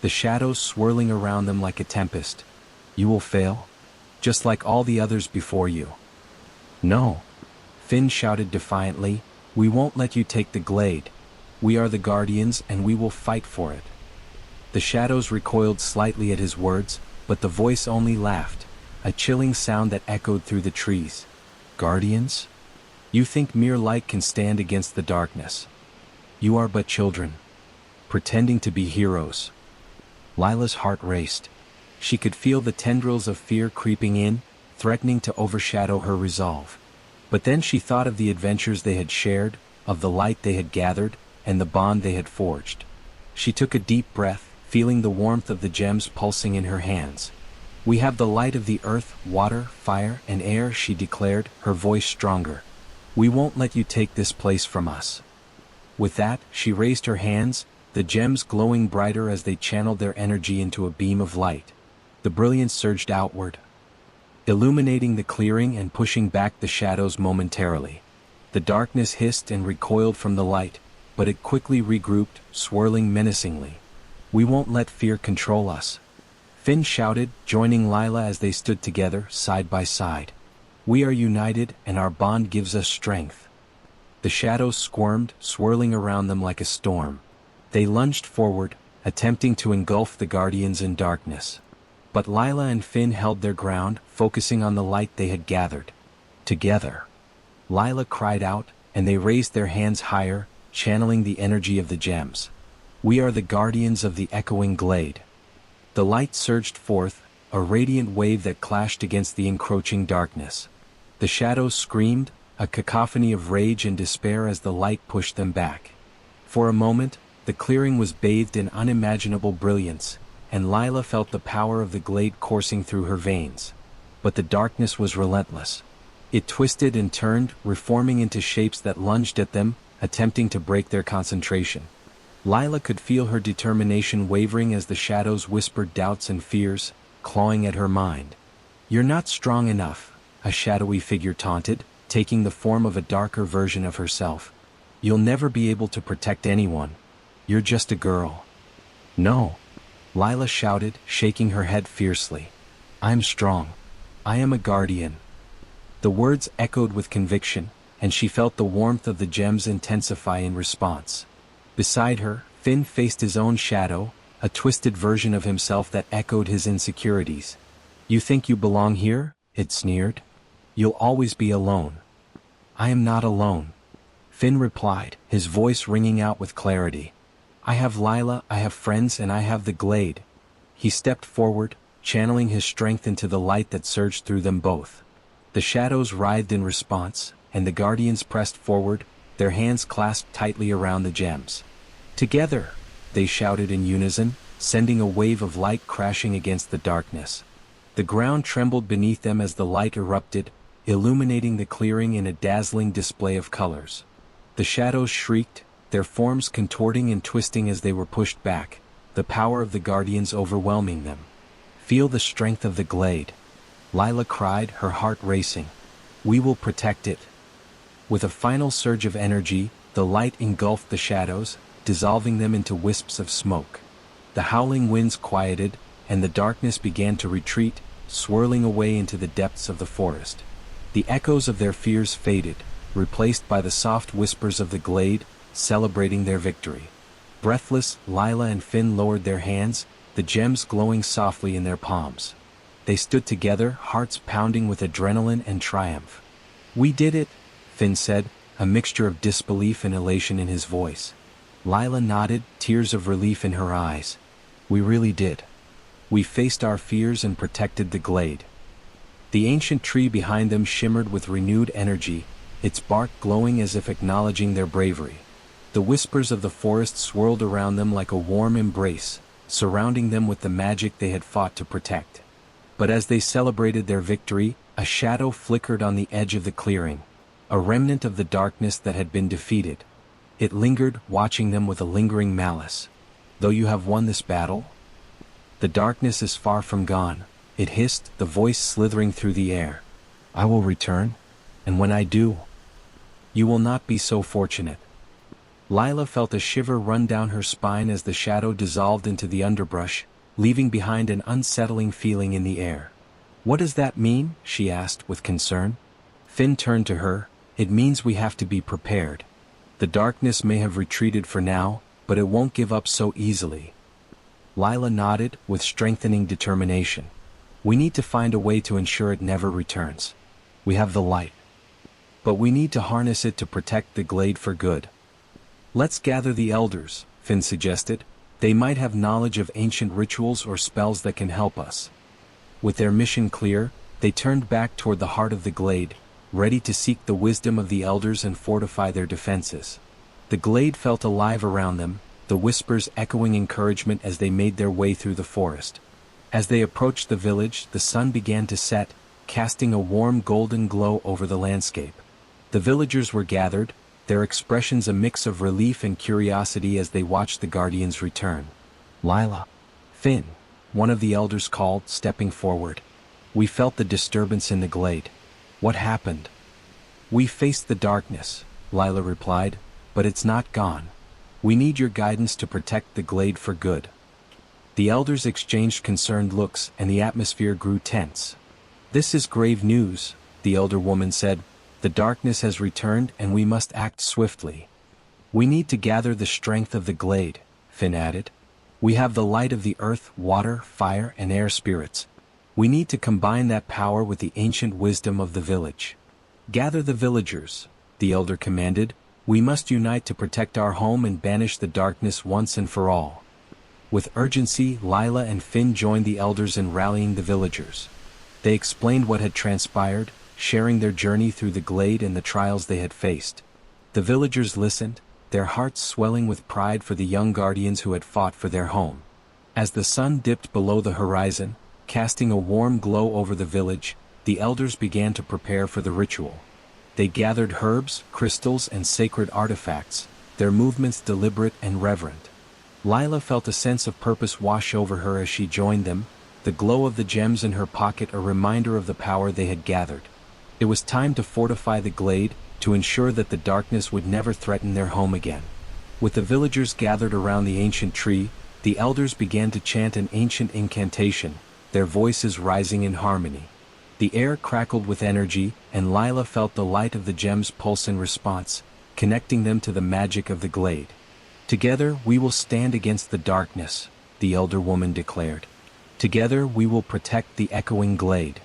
the shadows swirling around them like a tempest. "You will fail, just like all the others before you." "No," Finn shouted defiantly, "we won't let you take the glade. We are the guardians and we will fight for it." The shadows recoiled slightly at his words, but the voice only laughed, a chilling sound that echoed through the trees. "Guardians? You think mere light can stand against the darkness? You are but children, pretending to be heroes." Lila's heart raced. She could feel the tendrils of fear creeping in, threatening to overshadow her resolve. But then she thought of the adventures they had shared, of the light they had gathered, and the bond they had forged. She took a deep breath, feeling the warmth of the gems pulsing in her hands. "We have the light of the earth, water, fire, and air," she declared, her voice stronger. "We won't let you take this place from us." With that, she raised her hands, the gems glowing brighter as they channeled their energy into a beam of light. The brilliance surged outward, illuminating the clearing and pushing back the shadows momentarily. The darkness hissed and recoiled from the light, but it quickly regrouped, swirling menacingly. "We won't let fear control us," Finn shouted, joining Lila as they stood together, side by side. "We are united, and our bond gives us strength." The shadows squirmed, swirling around them like a storm. They lunged forward, attempting to engulf the guardians in darkness. But Lila and Finn held their ground, focusing on the light they had gathered. Together, Lila cried out, and they raised their hands higher, channeling the energy of the gems. "We are the guardians of the echoing glade." The light surged forth, a radiant wave that clashed against the encroaching darkness. The shadows screamed, a cacophony of rage and despair as the light pushed them back. For a moment, the clearing was bathed in unimaginable brilliance, and Lila felt the power of the glade coursing through her veins. But the darkness was relentless. It twisted and turned, reforming into shapes that lunged at them, attempting to break their concentration. Lila could feel her determination wavering as the shadows whispered doubts and fears, clawing at her mind. "You're not strong enough," a shadowy figure taunted, taking the form of a darker version of herself. "You'll never be able to protect anyone. You're just a girl." "No," Lila shouted, shaking her head fiercely. "I'm strong. I am a guardian." The words echoed with conviction, and she felt the warmth of the gems intensify in response. Beside her, Finn faced his own shadow, a twisted version of himself that echoed his insecurities. "You think you belong here?" it sneered. "You'll always be alone." "I am not alone," Finn replied, his voice ringing out with clarity. "I have Lila, I have friends, and I have the glade." He stepped forward, channeling his strength into the light that surged through them both. The shadows writhed in response, and the guardians pressed forward, their hands clasped tightly around the gems. "Together!" they shouted in unison, sending a wave of light crashing against the darkness. The ground trembled beneath them as the light erupted, illuminating the clearing in a dazzling display of colors. The shadows shrieked, their forms contorting and twisting as they were pushed back, the power of the guardians overwhelming them. Feel the strength of the glade. Lila cried, her heart racing. We will protect it. With a final surge of energy, the light engulfed the shadows, dissolving them into wisps of smoke. The howling winds quieted, and the darkness began to retreat, swirling away into the depths of the forest. The echoes of their fears faded, replaced by the soft whispers of the glade, celebrating their victory. Breathless, Lila and Finn lowered their hands, the gems glowing softly in their palms. They stood together, hearts pounding with adrenaline and triumph. We did it, Finn said, a mixture of disbelief and elation in his voice. Lila nodded, tears of relief in her eyes. We really did. We faced our fears and protected the glade. The ancient tree behind them shimmered with renewed energy, its bark glowing as if acknowledging their bravery. The whispers of the forest swirled around them like a warm embrace, surrounding them with the magic they had fought to protect. But as they celebrated their victory, a shadow flickered on the edge of the clearing, a remnant of the darkness that had been defeated. It lingered, watching them with a lingering malice. Though you have won this battle, the darkness is far from gone, it hissed, the voice slithering through the air. I will return, and when I do, you will not be so fortunate. Lila felt a shiver run down her spine as the shadow dissolved into the underbrush, leaving behind an unsettling feeling in the air. What does that mean? She asked with concern. Finn turned to her. It means we have to be prepared. The darkness may have retreated for now, but it won't give up so easily. Lila nodded, with strengthening determination. We need to find a way to ensure it never returns. We have the light, but we need to harness it to protect the glade for good. Let's gather the elders, Finn suggested. They might have knowledge of ancient rituals or spells that can help us. With their mission clear, they turned back toward the heart of the glade, ready to seek the wisdom of the elders and fortify their defenses. The glade felt alive around them, the whispers echoing encouragement as they made their way through the forest. As they approached the village, the sun began to set, casting a warm golden glow over the landscape. The villagers were gathered, their expressions a mix of relief and curiosity as they watched the guardians return. Lila. Finn, one of the elders called, stepping forward. We felt the disturbance in the glade. What happened? We faced the darkness, Lila replied, but it's not gone. We need your guidance to protect the glade for good. The elders exchanged concerned looks, and the atmosphere grew tense. This is grave news, the elder woman said. The darkness has returned and we must act swiftly. We need to gather the strength of the glade, Finn added. We have the light of the earth, water, fire, and air spirits. We need to combine that power with the ancient wisdom of the village. Gather the villagers, the elder commanded. We must unite to protect our home and banish the darkness once and for all. With urgency, Lila and Finn joined the elders in rallying the villagers. They explained what had transpired, sharing their journey through the glade and the trials they had faced. The villagers listened, their hearts swelling with pride for the young guardians who had fought for their home. As the sun dipped below the horizon, casting a warm glow over the village, the elders began to prepare for the ritual. They gathered herbs, crystals, and sacred artifacts, their movements deliberate and reverent. Lila felt a sense of purpose wash over her as she joined them, the glow of the gems in her pocket a reminder of the power they had gathered. It was time to fortify the glade, to ensure that the darkness would never threaten their home again. With the villagers gathered around the ancient tree, the elders began to chant an ancient incantation, their voices rising in harmony. The air crackled with energy, and Lila felt the light of the gems pulse in response, connecting them to the magic of the glade. Together we will stand against the darkness, the elder woman declared. Together we will protect the Echoing Glade.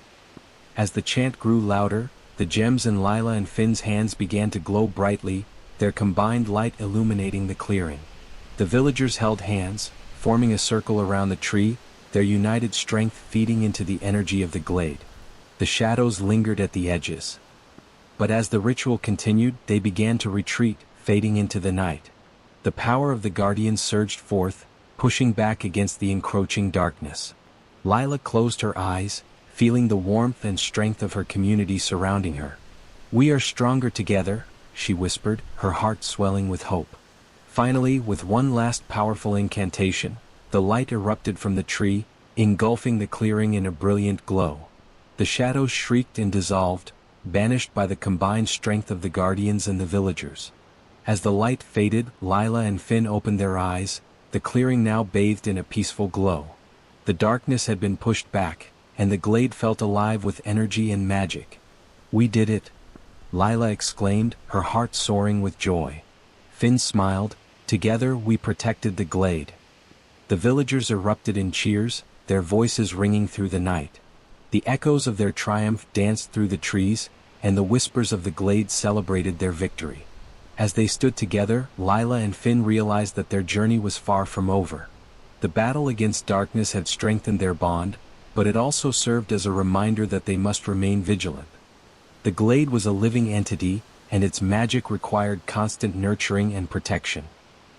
As the chant grew louder, the gems in Lila and Finn's hands began to glow brightly, their combined light illuminating the clearing. The villagers held hands, forming a circle around the tree, their united strength feeding into the energy of the glade. The shadows lingered at the edges. But as the ritual continued, they began to retreat, fading into the night. The power of the guardians surged forth, pushing back against the encroaching darkness. Lila closed her eyes, feeling the warmth and strength of her community surrounding her. We are stronger together, she whispered, her heart swelling with hope. Finally, with one last powerful incantation, the light erupted from the tree, engulfing the clearing in a brilliant glow. The shadows shrieked and dissolved, banished by the combined strength of the guardians and the villagers. As the light faded, Lila and Finn opened their eyes, the clearing now bathed in a peaceful glow. The darkness had been pushed back, and the glade felt alive with energy and magic. "We did it!" Lila exclaimed, her heart soaring with joy. Finn smiled. "Together we protected the glade." The villagers erupted in cheers, their voices ringing through the night. The echoes of their triumph danced through the trees, and the whispers of the glade celebrated their victory. As they stood together, Lila and Finn realized that their journey was far from over. The battle against darkness had strengthened their bond, but it also served as a reminder that they must remain vigilant. The glade was a living entity, and its magic required constant nurturing and protection.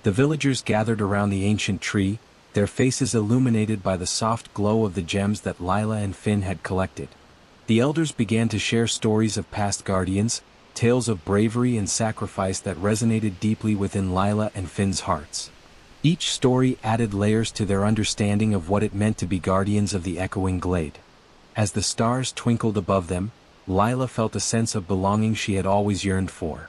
The villagers gathered around the ancient tree, their faces illuminated by the soft glow of the gems that Lila and Finn had collected. The elders began to share stories of past guardians, tales of bravery and sacrifice that resonated deeply within Lila and Finn's hearts. Each story added layers to their understanding of what it meant to be guardians of the Echoing Glade. As the stars twinkled above them, Lila felt a sense of belonging she had always yearned for.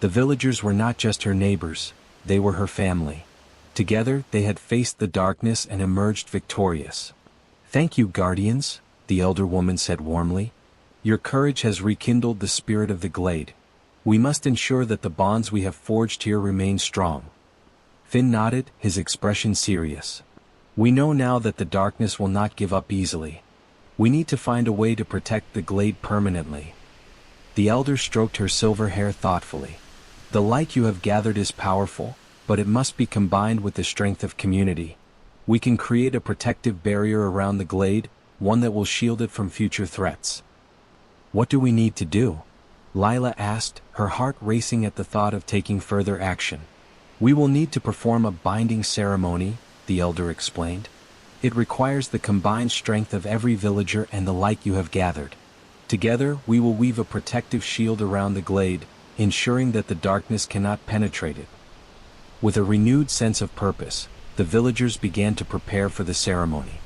The villagers were not just her neighbors, they were her family. Together, they had faced the darkness and emerged victorious. "Thank you, guardians," the elder woman said warmly. "Your courage has rekindled the spirit of the glade. We must ensure that the bonds we have forged here remain strong." Finn nodded, his expression serious. "We know now that the darkness will not give up easily. We need to find a way to protect the glade permanently." The elder stroked her silver hair thoughtfully. "The light you have gathered is powerful, but it must be combined with the strength of community. We can create a protective barrier around the glade, one that will shield it from future threats." "What do we need to do?" Lila asked, her heart racing at the thought of taking further action. "We will need to perform a binding ceremony," the elder explained. "It requires the combined strength of every villager and the light you have gathered. Together, we will weave a protective shield around the glade, ensuring that the darkness cannot penetrate it." With a renewed sense of purpose, the villagers began to prepare for the ceremony.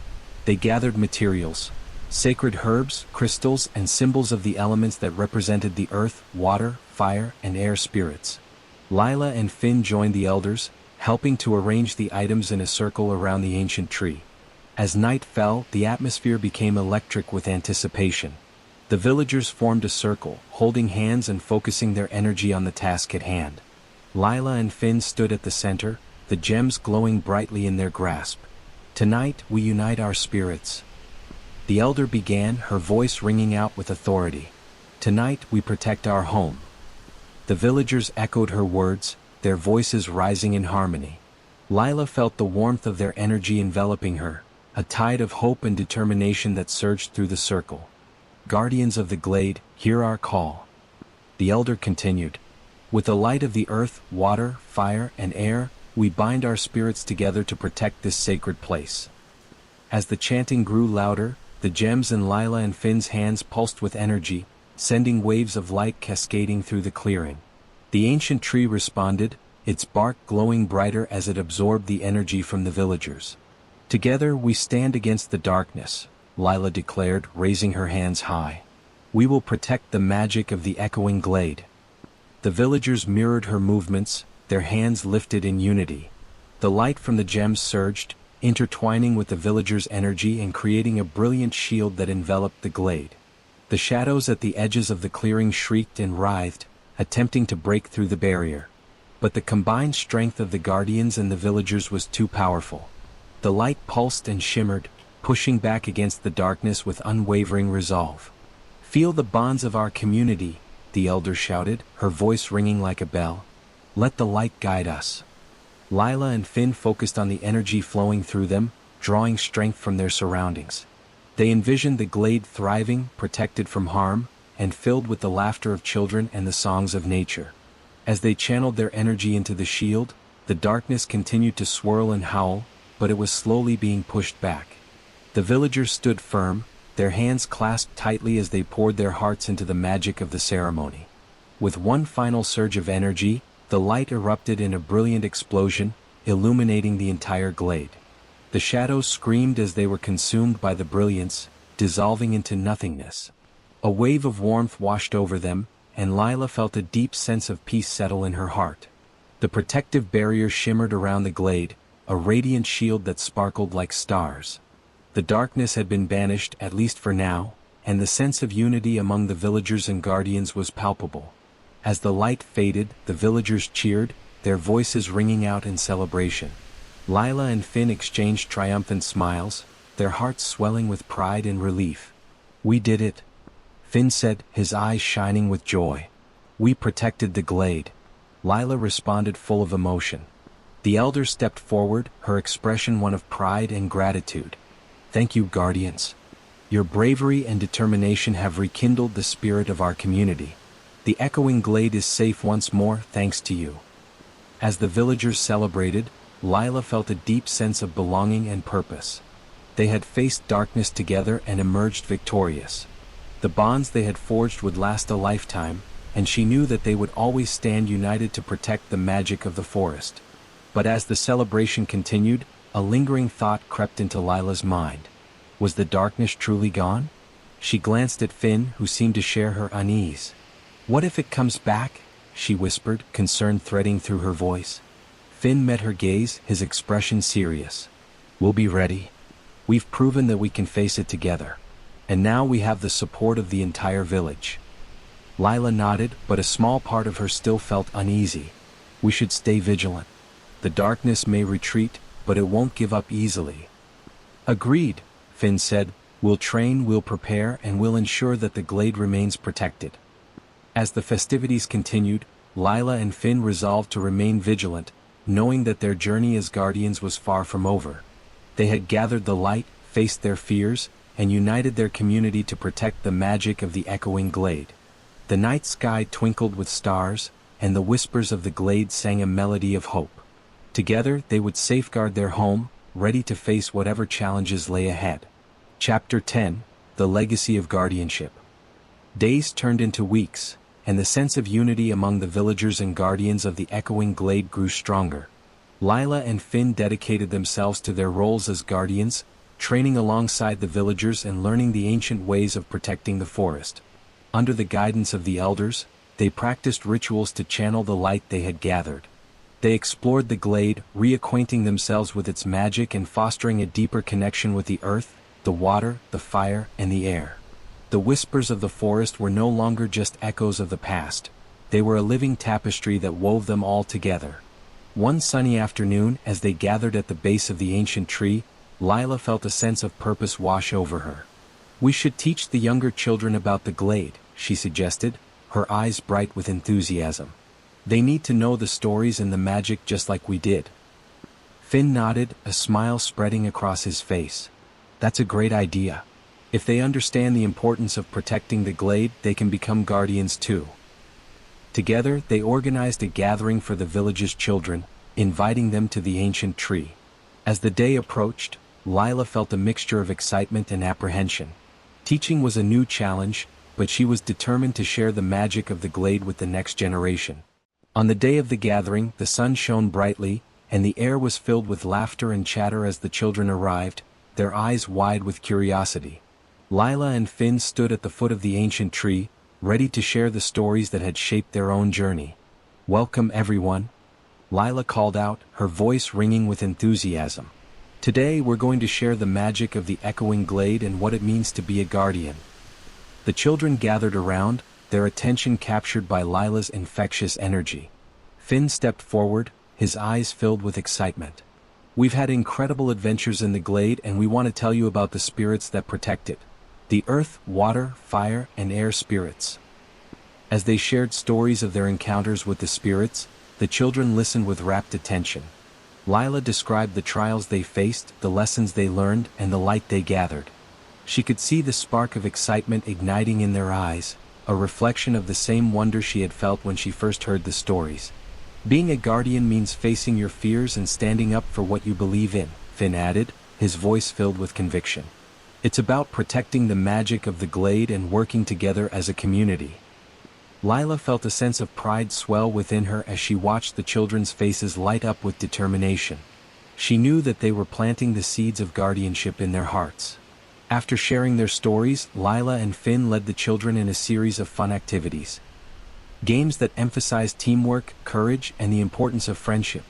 They gathered materials, sacred herbs, crystals, and symbols of the elements that represented the earth, water, fire, and air spirits. Lila and Finn joined the elders, helping to arrange the items in a circle around the ancient tree. As night fell, the atmosphere became electric with anticipation. The villagers formed a circle, holding hands and focusing their energy on the task at hand. Lila and Finn stood at the center, the gems glowing brightly in their grasp. "Tonight, we unite our spirits." The elder began, her voice ringing out with authority. "Tonight, we protect our home." The villagers echoed her words, their voices rising in harmony. Lila felt the warmth of their energy enveloping her, a tide of hope and determination that surged through the circle. "Guardians of the glade, hear our call." The elder continued. "With the light of the earth, water, fire, and air, we bind our spirits together to protect this sacred place." As the chanting grew louder, the gems in Lila and Finn's hands pulsed with energy, sending waves of light cascading through the clearing. The ancient tree responded, its bark glowing brighter as it absorbed the energy from the villagers. "Together we stand against the darkness," Lila declared, raising her hands high. "We will protect the magic of the Echoing Glade." The villagers mirrored her movements, their hands lifted in unity. The light from the gems surged, intertwining with the villagers' energy and creating a brilliant shield that enveloped the glade. The shadows at the edges of the clearing shrieked and writhed, attempting to break through the barrier. But the combined strength of the guardians and the villagers was too powerful. The light pulsed and shimmered, pushing back against the darkness with unwavering resolve. "Feel the bonds of our community," the elder shouted, her voice ringing like a bell. "Let the light guide us." Lila and Finn focused on the energy flowing through them, drawing strength from their surroundings. They envisioned the glade thriving, protected from harm, and filled with the laughter of children and the songs of nature. As they channeled their energy into the shield, the darkness continued to swirl and howl, but it was slowly being pushed back. The villagers stood firm, their hands clasped tightly as they poured their hearts into the magic of the ceremony. With one final surge of energy, the light erupted in a brilliant explosion, illuminating the entire glade. The shadows screamed as they were consumed by the brilliance, dissolving into nothingness. A wave of warmth washed over them, and Lila felt a deep sense of peace settle in her heart. The protective barrier shimmered around the glade, a radiant shield that sparkled like stars. The darkness had been banished, at least for now, and the sense of unity among the villagers and guardians was palpable. As the light faded, the villagers cheered, their voices ringing out in celebration. Lila and Finn exchanged triumphant smiles, their hearts swelling with pride and relief. "We did it," Finn said, his eyes shining with joy. "We protected the glade." Lila responded full of emotion. The elder stepped forward, her expression one of pride and gratitude. "Thank you, guardians. Your bravery and determination have rekindled the spirit of our community. The Echoing Glade is safe once more thanks to you." As the villagers celebrated, Lila felt a deep sense of belonging and purpose. They had faced darkness together and emerged victorious. The bonds they had forged would last a lifetime, and she knew that they would always stand united to protect the magic of the forest. But as the celebration continued, a lingering thought crept into Lila's mind. Was the darkness truly gone? She glanced at Finn, who seemed to share her unease. "What if it comes back?" she whispered, concern threading through her voice. Finn met her gaze, his expression serious. "We'll be ready. We've proven that we can face it together. And now we have the support of the entire village." Lila nodded, but a small part of her still felt uneasy. "We should stay vigilant. The darkness may retreat, but it won't give up easily." "Agreed," Finn said. "We'll train, we'll prepare, and we'll ensure that the glade remains protected." As the festivities continued, Lila and Finn resolved to remain vigilant, knowing that their journey as guardians was far from over. They had gathered the light, faced their fears, and united their community to protect the magic of the Echoing Glade. The night sky twinkled with stars, and the whispers of the glade sang a melody of hope. Together they would safeguard their home, ready to face whatever challenges lay ahead. Chapter 10: The Legacy of Guardianship. Days turned into weeks, and the sense of unity among the villagers and guardians of the Echoing Glade grew stronger. Lila and Finn dedicated themselves to their roles as guardians, training alongside the villagers and learning the ancient ways of protecting the forest. Under the guidance of the elders, they practiced rituals to channel the light they had gathered. They explored the glade, reacquainting themselves with its magic and fostering a deeper connection with the earth, the water, the fire, and the air. The whispers of the forest were no longer just echoes of the past. They were a living tapestry that wove them all together. One sunny afternoon, as they gathered at the base of the ancient tree, Lila felt a sense of purpose wash over her. "We should teach the younger children about the glade," she suggested, her eyes bright with enthusiasm. "They need to know the stories and the magic just like we did." Finn nodded, a smile spreading across his face. "That's a great idea. If they understand the importance of protecting the glade, they can become guardians too." Together, they organized a gathering for the village's children, inviting them to the ancient tree. As the day approached, Lila felt a mixture of excitement and apprehension. Teaching was a new challenge, but she was determined to share the magic of the glade with the next generation. On the day of the gathering, the sun shone brightly, and the air was filled with laughter and chatter as the children arrived, their eyes wide with curiosity. Lila and Finn stood at the foot of the ancient tree, ready to share the stories that had shaped their own journey. "Welcome everyone," Lila called out, her voice ringing with enthusiasm. "Today we're going to share the magic of the Echoing Glade and what it means to be a guardian." The children gathered around, their attention captured by Lila's infectious energy. Finn stepped forward, his eyes filled with excitement. "We've had incredible adventures in the glade and we want to tell you about the spirits that protect it. The earth, water, fire, and air spirits." As they shared stories of their encounters with the spirits, the children listened with rapt attention. Lila described the trials they faced, the lessons they learned, and the light they gathered. She could see the spark of excitement igniting in their eyes, a reflection of the same wonder she had felt when she first heard the stories. "Being a guardian means facing your fears and standing up for what you believe in," Finn added, his voice filled with conviction. "It's about protecting the magic of the glade and working together as a community." Lila felt a sense of pride swell within her as she watched the children's faces light up with determination. She knew that they were planting the seeds of guardianship in their hearts. After sharing their stories, Lila and Finn led the children in a series of fun activities. Games that emphasized teamwork, courage, and the importance of friendship.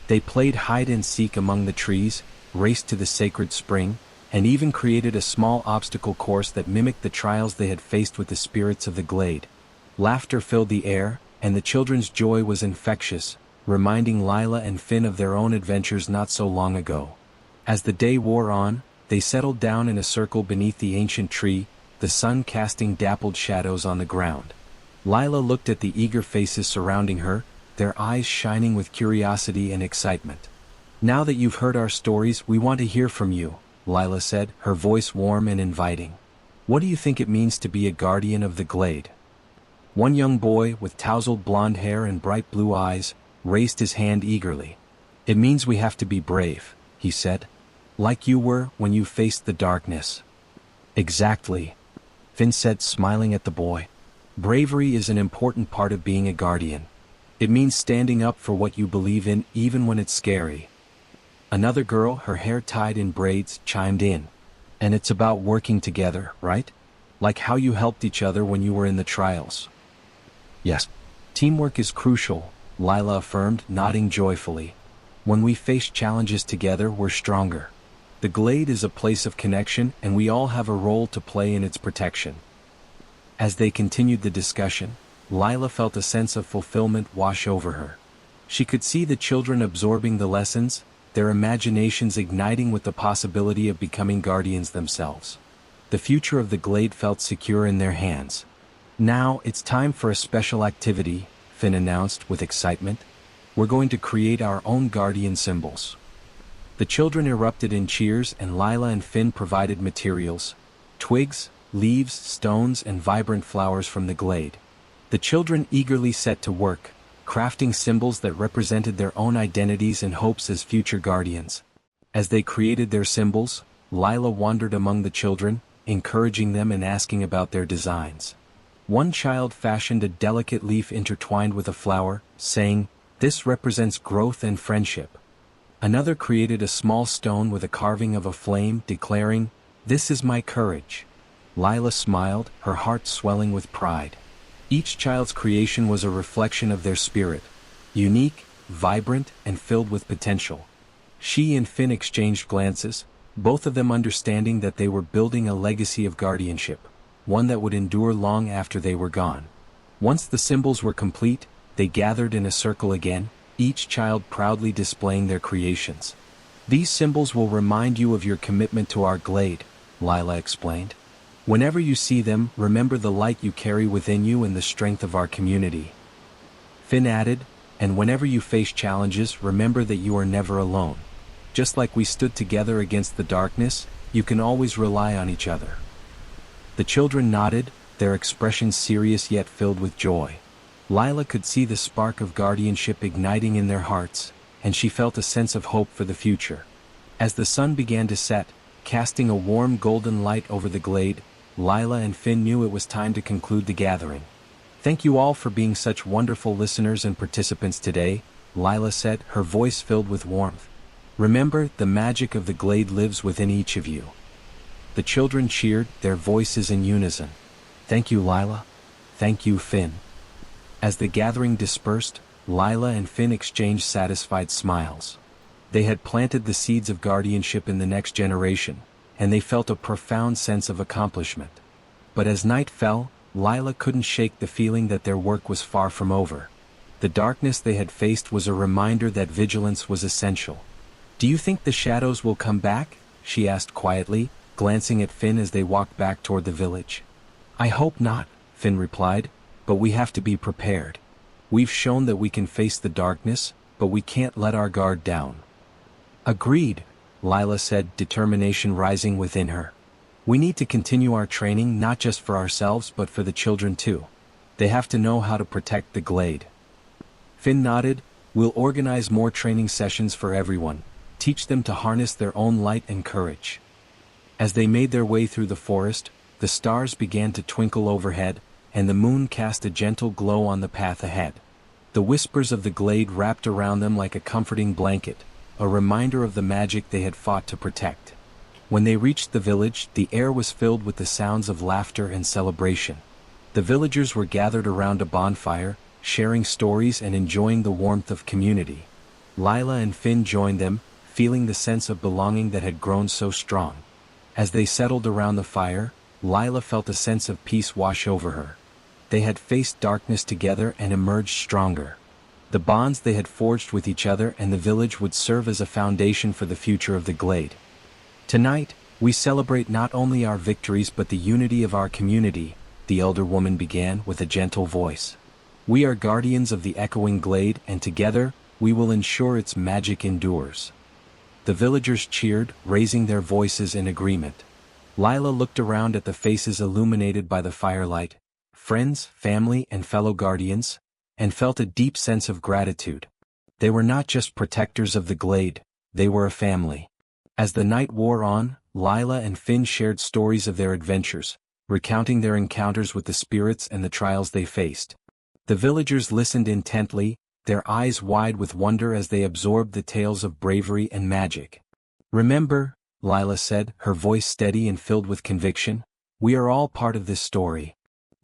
They played hide-and-seek among the trees, raced to the sacred spring, and even created a small obstacle course that mimicked the trials they had faced with the spirits of the glade. Laughter filled the air, and the children's joy was infectious, reminding Lila and Finn of their own adventures not so long ago. As the day wore on, they settled down in a circle beneath the ancient tree, the sun casting dappled shadows on the ground. Lila looked at the eager faces surrounding her, their eyes shining with curiosity and excitement. "Now that you've heard our stories, we want to hear from you," Lila said, her voice warm and inviting. "What do you think it means to be a guardian of the glade?" One young boy, with tousled blonde hair and bright blue eyes, raised his hand eagerly. "It means we have to be brave," he said. "Like you were when you faced the darkness." "Exactly," Finn said, smiling at the boy. "Bravery is an important part of being a guardian. It means standing up for what you believe in even when it's scary." Another girl, her hair tied in braids, chimed in. "And it's about working together, right? Like how you helped each other when you were in the trials." "Yes. Teamwork is crucial," Lila affirmed, nodding joyfully. "When we face challenges together, we're stronger. The glade is a place of connection, and we all have a role to play in its protection." As they continued the discussion, Lila felt a sense of fulfillment wash over her. She could see the children absorbing the lessons, their imaginations igniting with the possibility of becoming guardians themselves. The future of the glade felt secure in their hands. "Now, it's time for a special activity," Finn announced with excitement. "We're going to create our own guardian symbols." The children erupted in cheers, and Lila and Finn provided materials: twigs, leaves, stones, and vibrant flowers from the glade. The children eagerly set to work, crafting symbols that represented their own identities and hopes as future guardians. As they created their symbols, Lila wandered among the children, encouraging them and asking about their designs. One child fashioned a delicate leaf intertwined with a flower, saying, "This represents growth and friendship." Another created a small stone with a carving of a flame, declaring, "This is my courage." Lila smiled, her heart swelling with pride. Each child's creation was a reflection of their spirit, unique, vibrant, and filled with potential. She and Finn exchanged glances, both of them understanding that they were building a legacy of guardianship, one that would endure long after they were gone. Once the symbols were complete, they gathered in a circle again, each child proudly displaying their creations. "These symbols will remind you of your commitment to our glade," Lila explained. "Whenever you see them, remember the light you carry within you and the strength of our community." Finn added, "And whenever you face challenges, remember that you are never alone. Just like we stood together against the darkness, you can always rely on each other." The children nodded, their expressions serious yet filled with joy. Lila could see the spark of guardianship igniting in their hearts, and she felt a sense of hope for the future. As the sun began to set, casting a warm golden light over the glade, Lila and Finn knew it was time to conclude the gathering. "Thank you all for being such wonderful listeners and participants today," Lila said, her voice filled with warmth. "Remember, the magic of the glade lives within each of you." The children cheered, their voices in unison. "Thank you, Lila. Thank you, Finn." As the gathering dispersed, Lila and Finn exchanged satisfied smiles. They had planted the seeds of guardianship in the next generation, and they felt a profound sense of accomplishment. But as night fell, Lila couldn't shake the feeling that their work was far from over. The darkness they had faced was a reminder that vigilance was essential. "Do you think the shadows will come back?" she asked quietly, glancing at Finn as they walked back toward the village. "I hope not," Finn replied, "but we have to be prepared. We've shown that we can face the darkness, but we can't let our guard down." "Agreed," Lila said, determination rising within her. "We need to continue our training not just for ourselves but for the children too. They have to know how to protect the glade." Finn nodded. "We'll organize more training sessions for everyone, teach them to harness their own light and courage." As they made their way through the forest, the stars began to twinkle overhead, and the moon cast a gentle glow on the path ahead. The whispers of the glade wrapped around them like a comforting blanket, a reminder of the magic they had fought to protect. When they reached the village, the air was filled with the sounds of laughter and celebration. The villagers were gathered around a bonfire, sharing stories and enjoying the warmth of community. Lila and Finn joined them, feeling the sense of belonging that had grown so strong. As they settled around the fire, Lila felt a sense of peace wash over her. They had faced darkness together and emerged stronger. The bonds they had forged with each other and the village would serve as a foundation for the future of the glade. Tonight, we celebrate not only our victories but the unity of our community, the elder woman began with a gentle voice. We are guardians of the Echoing Glade, and together, we will ensure its magic endures. The villagers cheered, raising their voices in agreement. Lila looked around at the faces illuminated by the firelight, friends, family, and fellow guardians, and felt a deep sense of gratitude. They were not just protectors of the glade, they were a family. As the night wore on, Lila and Finn shared stories of their adventures, recounting their encounters with the spirits and the trials they faced. The villagers listened intently, their eyes wide with wonder as they absorbed the tales of bravery and magic. Remember, Lila said, her voice steady and filled with conviction, we are all part of this story.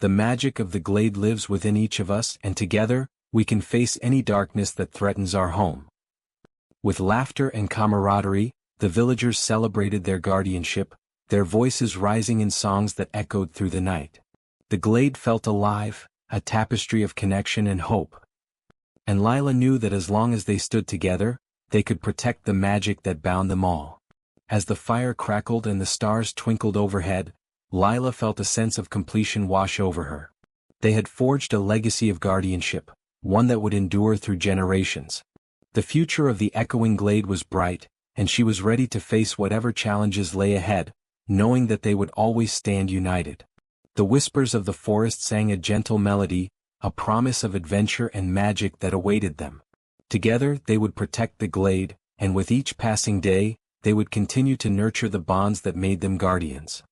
The magic of the glade lives within each of us, and together, we can face any darkness that threatens our home. With laughter and camaraderie, the villagers celebrated their guardianship, their voices rising in songs that echoed through the night. The glade felt alive, a tapestry of connection and hope. And Lila knew that as long as they stood together, they could protect the magic that bound them all. As the fire crackled and the stars twinkled overhead, Lila felt a sense of completion wash over her. They had forged a legacy of guardianship, one that would endure through generations. The future of the Echoing Glade was bright, and she was ready to face whatever challenges lay ahead, knowing that they would always stand united. The whispers of the forest sang a gentle melody, a promise of adventure and magic that awaited them. Together they would protect the glade, and with each passing day, they would continue to nurture the bonds that made them guardians.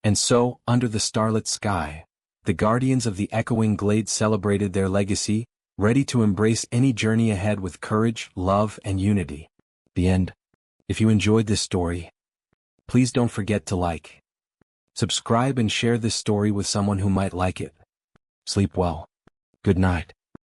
And so, under the starlit sky, the guardians of the Echoing Glade celebrated their legacy, ready to embrace any journey ahead with courage, love, and unity. The end. If you enjoyed this story, please don't forget to like, subscribe, and share this story with someone who might like it. Sleep well. Good night.